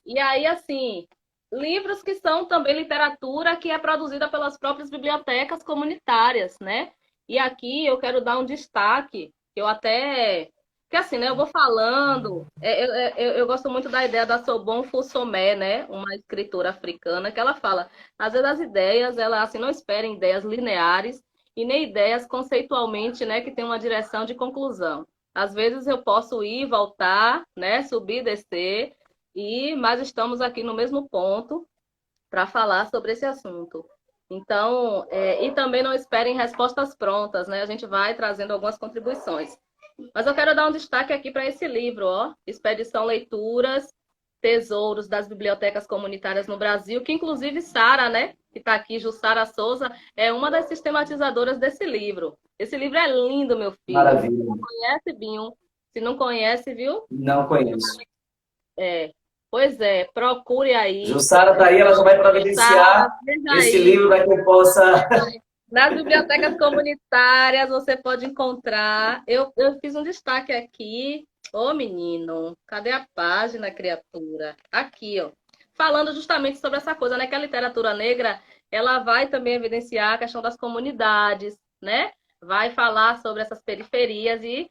e aí, assim, livros que são também literatura que é produzida pelas próprias bibliotecas comunitárias, né? E aqui eu quero dar um destaque, que eu até. Que assim, né? Eu vou falando. Eu gosto muito da ideia da Sobon Fossomé, né? Uma escritora africana, que ela fala: às vezes as ideias, ela assim, não esperem ideias lineares e nem ideias conceitualmente, né? Que tem uma direção de conclusão. Às vezes eu posso ir, voltar, né? Subir, descer mas estamos aqui no mesmo ponto para falar sobre esse assunto. Então, e também não esperem respostas prontas, né? A gente vai trazendo algumas contribuições. Mas eu quero dar um destaque aqui para esse livro, ó, Expedição Leituras, Tesouros das Bibliotecas Comunitárias no Brasil, que inclusive Sara, né, que está aqui, Jussara Souza, é uma das sistematizadoras desse livro. Esse livro é lindo, meu filho. Maravilha. Conhece, Binho? Se não conhece, viu? Não conheço. É, pois é, procure aí. Jussara tá aí, ela já vai Jussara, providenciar veja esse aí. livro para que eu possa. Nas bibliotecas comunitárias você pode encontrar. Eu fiz um destaque aqui. Ô, menino, cadê a página, criatura? Aqui, ó. Falando justamente sobre essa coisa, né? Que a literatura negra, ela vai também evidenciar a questão das comunidades, né? Vai falar sobre essas periferias e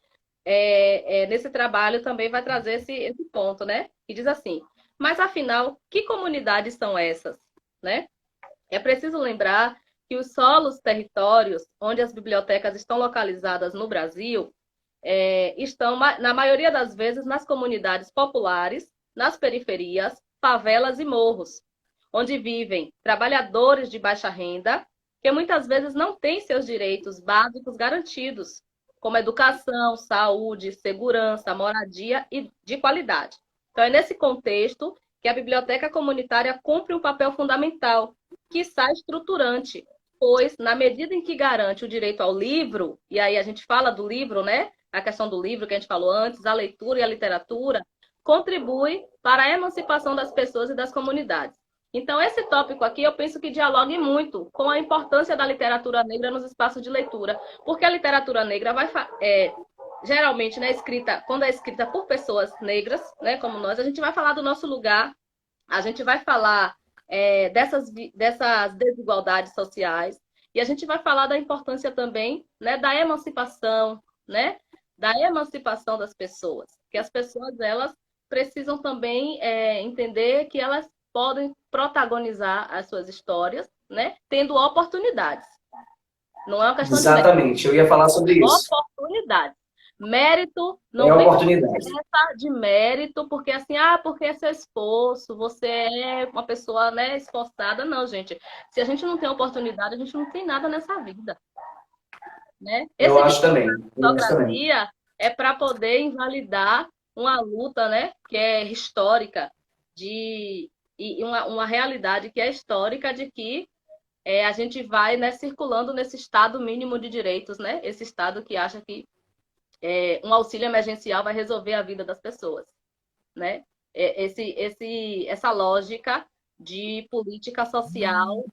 nesse trabalho também vai trazer esse ponto, né? E diz assim, mas afinal, que comunidades são essas, né? É preciso lembrar que os solos territórios onde as bibliotecas estão localizadas no Brasil estão, na maioria das vezes, nas comunidades populares, nas periferias, favelas e morros, onde vivem trabalhadores de baixa renda, que muitas vezes não têm seus direitos básicos garantidos, como educação, saúde, segurança, moradia e de qualidade. Então, é nesse contexto que a biblioteca comunitária cumpre um papel fundamental, quiçá estruturante, pois, na medida em que garante o direito ao livro, e aí a gente fala do livro, né? A questão do livro que a gente falou antes, a leitura e a literatura, contribui para a emancipação das pessoas e das comunidades. Então, esse tópico aqui eu penso que dialogue muito com a importância da literatura negra nos espaços de leitura, porque a literatura negra vai geralmente, né, escrita, quando é escrita por pessoas negras, né, como nós, a gente vai falar do nosso lugar, a gente vai falar dessas desigualdades sociais e a gente vai falar da importância também, né, da emancipação, né, da emancipação das pessoas, que as pessoas elas precisam também entender que elas podem protagonizar as suas histórias, né, tendo oportunidades. Não é uma questão de mérito, Exatamente, eu ia falar sobre isso. oportunidades. Mérito É não a vem com oportunidade. de mérito, porque assim, porque é seu esforço, você é uma pessoa, né, esforçada. Não, gente. Se a gente não tem oportunidade, a gente não tem nada nessa vida, né? Eu Esse acho também. Eu acho também. meritocracia é para poder invalidar uma luta, né, que é histórica e uma realidade que é histórica de que a gente vai, né, circulando nesse estado mínimo de direitos, né? Esse estado que acha que um auxílio emergencial vai resolver a vida das pessoas, né? Essa lógica de política social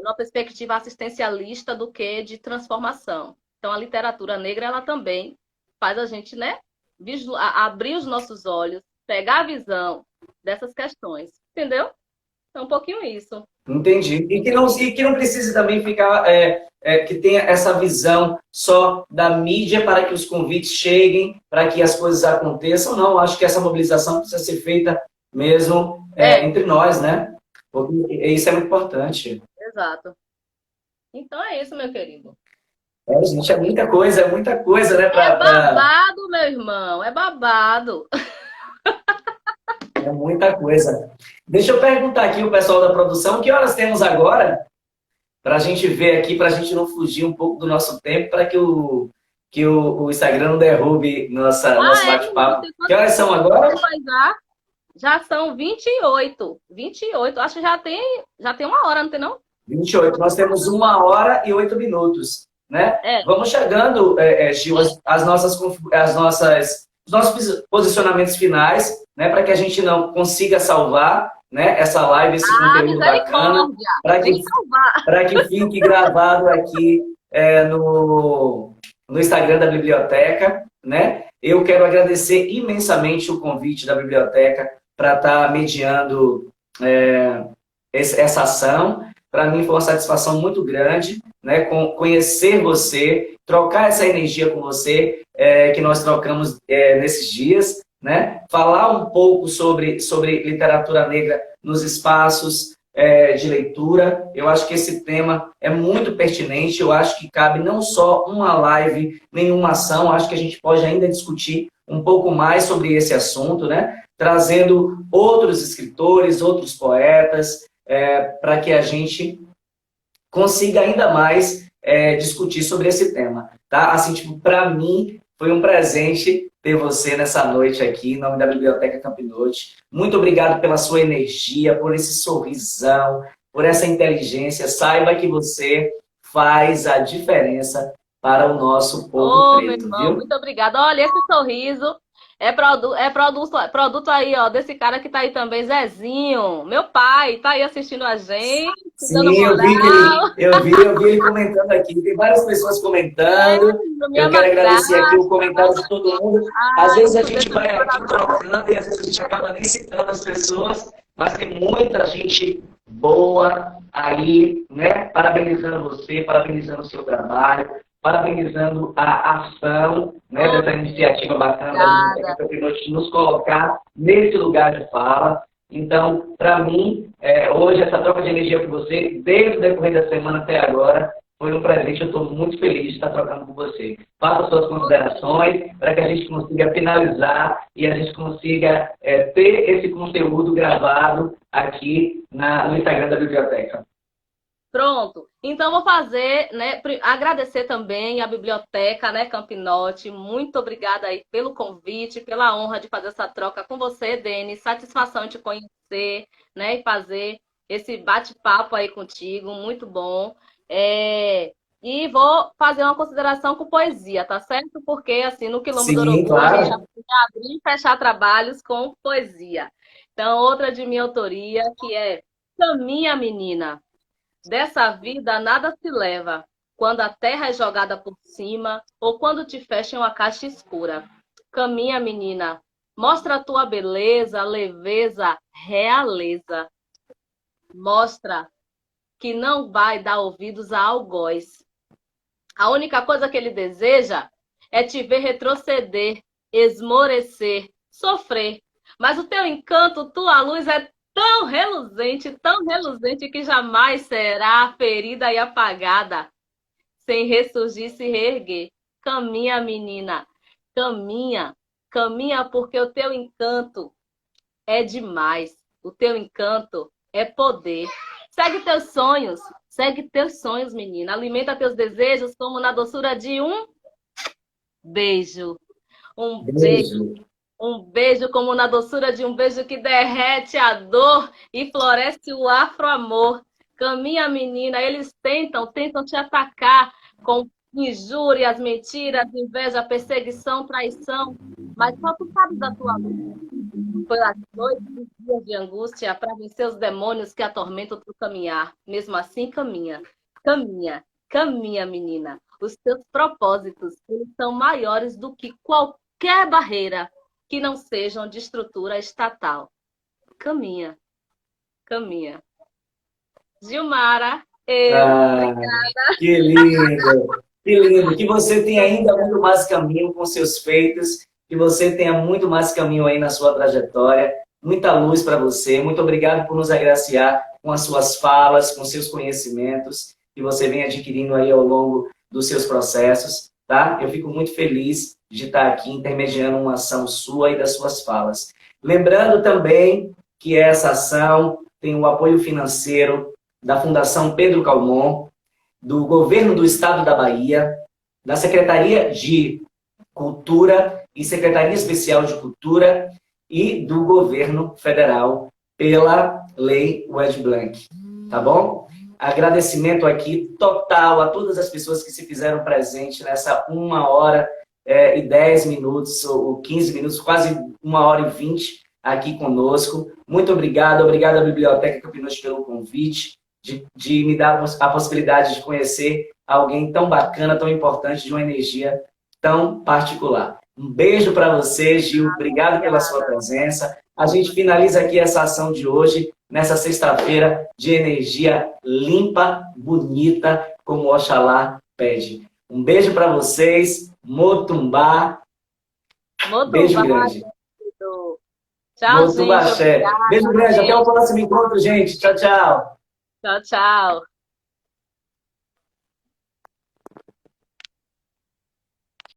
numa perspectiva assistencialista do que de transformação. Então, a literatura negra, ela também faz a gente, né, abrir os nossos olhos, pegar a visão dessas questões, entendeu? É um pouquinho isso. Entendi. E que não precise também ficar, que tenha essa visão só da mídia para que os convites cheguem, para que as coisas aconteçam. Não, acho que essa mobilização precisa ser feita mesmo entre nós, né? Porque isso é muito importante. Exato. Então é isso, meu querido. Gente, é muita coisa, né? É babado, meu irmão, é babado. É muita coisa. Deixa eu perguntar aqui o pessoal da produção, que horas temos agora? Para a gente ver aqui, para a gente não fugir um pouco do nosso tempo, para que o Instagram não derrube nosso bate-papo. Que horas são agora? Já são 28. 28. Acho que já tem uma hora, não tem não? 28. Nós temos 1 hora e 8 minutos, né? Vamos chegando, Gil, os nossos posicionamentos finais, né? Para que a gente não consiga salvar, né, essa live, esse conteúdo bacana, para que fique gravado aqui no Instagram da biblioteca, né? Eu quero agradecer imensamente o convite da biblioteca para estar mediando essa ação. Para mim foi uma satisfação muito grande, né? Conhecer você, trocar essa energia com você que nós trocamos nesses dias, né? Falar um pouco sobre literatura negra nos espaços de leitura. Eu acho que esse tema é muito pertinente. Eu acho que cabe não só uma live, nenhuma ação. Acho que a gente pode ainda discutir um pouco mais sobre esse assunto, né? Trazendo outros escritores, outros poetas, para que a gente consiga ainda mais discutir sobre esse tema, tá? Assim, tipo, para mim foi um presente ter você nessa noite aqui, em nome da Biblioteca Campinote. Muito obrigado pela sua energia, por esse sorrisão, por essa inteligência. Saiba que você faz a diferença para o nosso povo preto, meu irmão, viu? muito obrigada. Olha, esse sorriso é produto aí, ó, desse cara que tá aí também, Zezinho. Meu pai tá aí assistindo a gente, dando Sim, eu vi ele comentando aqui. Tem várias pessoas comentando. Eu quero agradecer aqui o comentário de todo mundo. Às vezes a gente vai aqui trocando e às vezes a gente acaba nem citando as pessoas, mas tem muita gente boa aí, né? Parabenizando você, parabenizando o seu trabalho, parabenizando a ação, né, dessa iniciativa bacana da Biblioteca Campinote de nos colocar nesse lugar de fala. Então, para mim, hoje, essa troca de energia com você, desde o decorrer da semana até agora, foi um presente. Eu estou muito feliz de estar trocando com você. Faça suas considerações para que a gente consiga finalizar e a gente consiga ter esse conteúdo gravado aqui no Instagram da biblioteca. Pronto. Então, vou fazer, né, agradecer também a Biblioteca, né, Campinote. Muito obrigada aí pelo convite, pela honra de fazer essa troca com você, Denis. Satisfação de te conhecer, né, e fazer esse bate-papo aí contigo. Muito bom. E vou fazer uma consideração com poesia, tá certo? Porque, assim, no Quilombo do Urubu, claro. a gente aprende a abrir e fechar trabalhos com poesia. Então, outra de minha autoria, que é Caminha, Menina. Dessa vida nada se leva, quando a terra é jogada por cima ou quando te fecha em uma caixa escura. Caminha, menina, mostra a tua beleza, leveza, realeza. Mostra que não vai dar ouvidos a algoz. A única coisa que ele deseja é te ver retroceder, esmorecer, sofrer. Mas o teu encanto, tua luz é tão reluzente que jamais será ferida e apagada, sem ressurgir, se reerguer. Caminha, menina, caminha, caminha, porque o teu encanto é demais. O teu encanto é poder. Segue teus sonhos, menina. Alimenta teus desejos como na doçura de um beijo. Um beijo. Um beijo como na doçura de um beijo que derrete a dor e floresce o afro-amor. Caminha, menina, eles tentam te atacar com injúrias, mentiras, inveja, perseguição, traição, mas só tu sabes da tua luta. Foi as noites e dias de angústia para vencer os demônios que atormentam o teu caminhar. Mesmo assim, caminha, caminha, menina. Os teus propósitos, eles são maiores do que qualquer qualquer barreira que não sejam de estrutura estatal. Caminha, caminha. Gilmara, Ah, que lindo, que lindo. Que você tenha ainda muito mais caminho com seus feitos, que você tenha muito mais caminho aí na sua trajetória. Muita luz para você. Muito obrigado por nos agraciar com as suas falas, com seus conhecimentos que você vem adquirindo aí ao longo dos seus processos, tá? Eu fico muito feliz de estar aqui intermediando uma ação sua e das suas falas. Lembrando também que essa ação tem o apoio financeiro da Fundação Pedro Calmon, do Governo do Estado da Bahia, da Secretaria de Cultura e Secretaria Especial de Cultura e do Governo Federal pela Lei Aldir Blanc. Tá bom? Agradecimento aqui total a todas as pessoas que se fizeram presente nessa 1h e 10 minutos, ou 15 minutos, quase 1h20 aqui conosco. Muito obrigado. Obrigado à Biblioteca Campinas pelo convite, de me dar a possibilidade de conhecer alguém tão bacana, tão importante, de uma energia tão particular. Um beijo para você, Gil. Obrigado pela sua presença. A gente finaliza aqui essa ação de hoje, nessa sexta-feira de energia limpa, bonita, como Oxalá pede. Um beijo para vocês. Motumbá. Beijo grande. Tchau, Motumbá, gente. beijo grande. Até o próximo encontro, gente. Tchau, tchau. Tchau, tchau.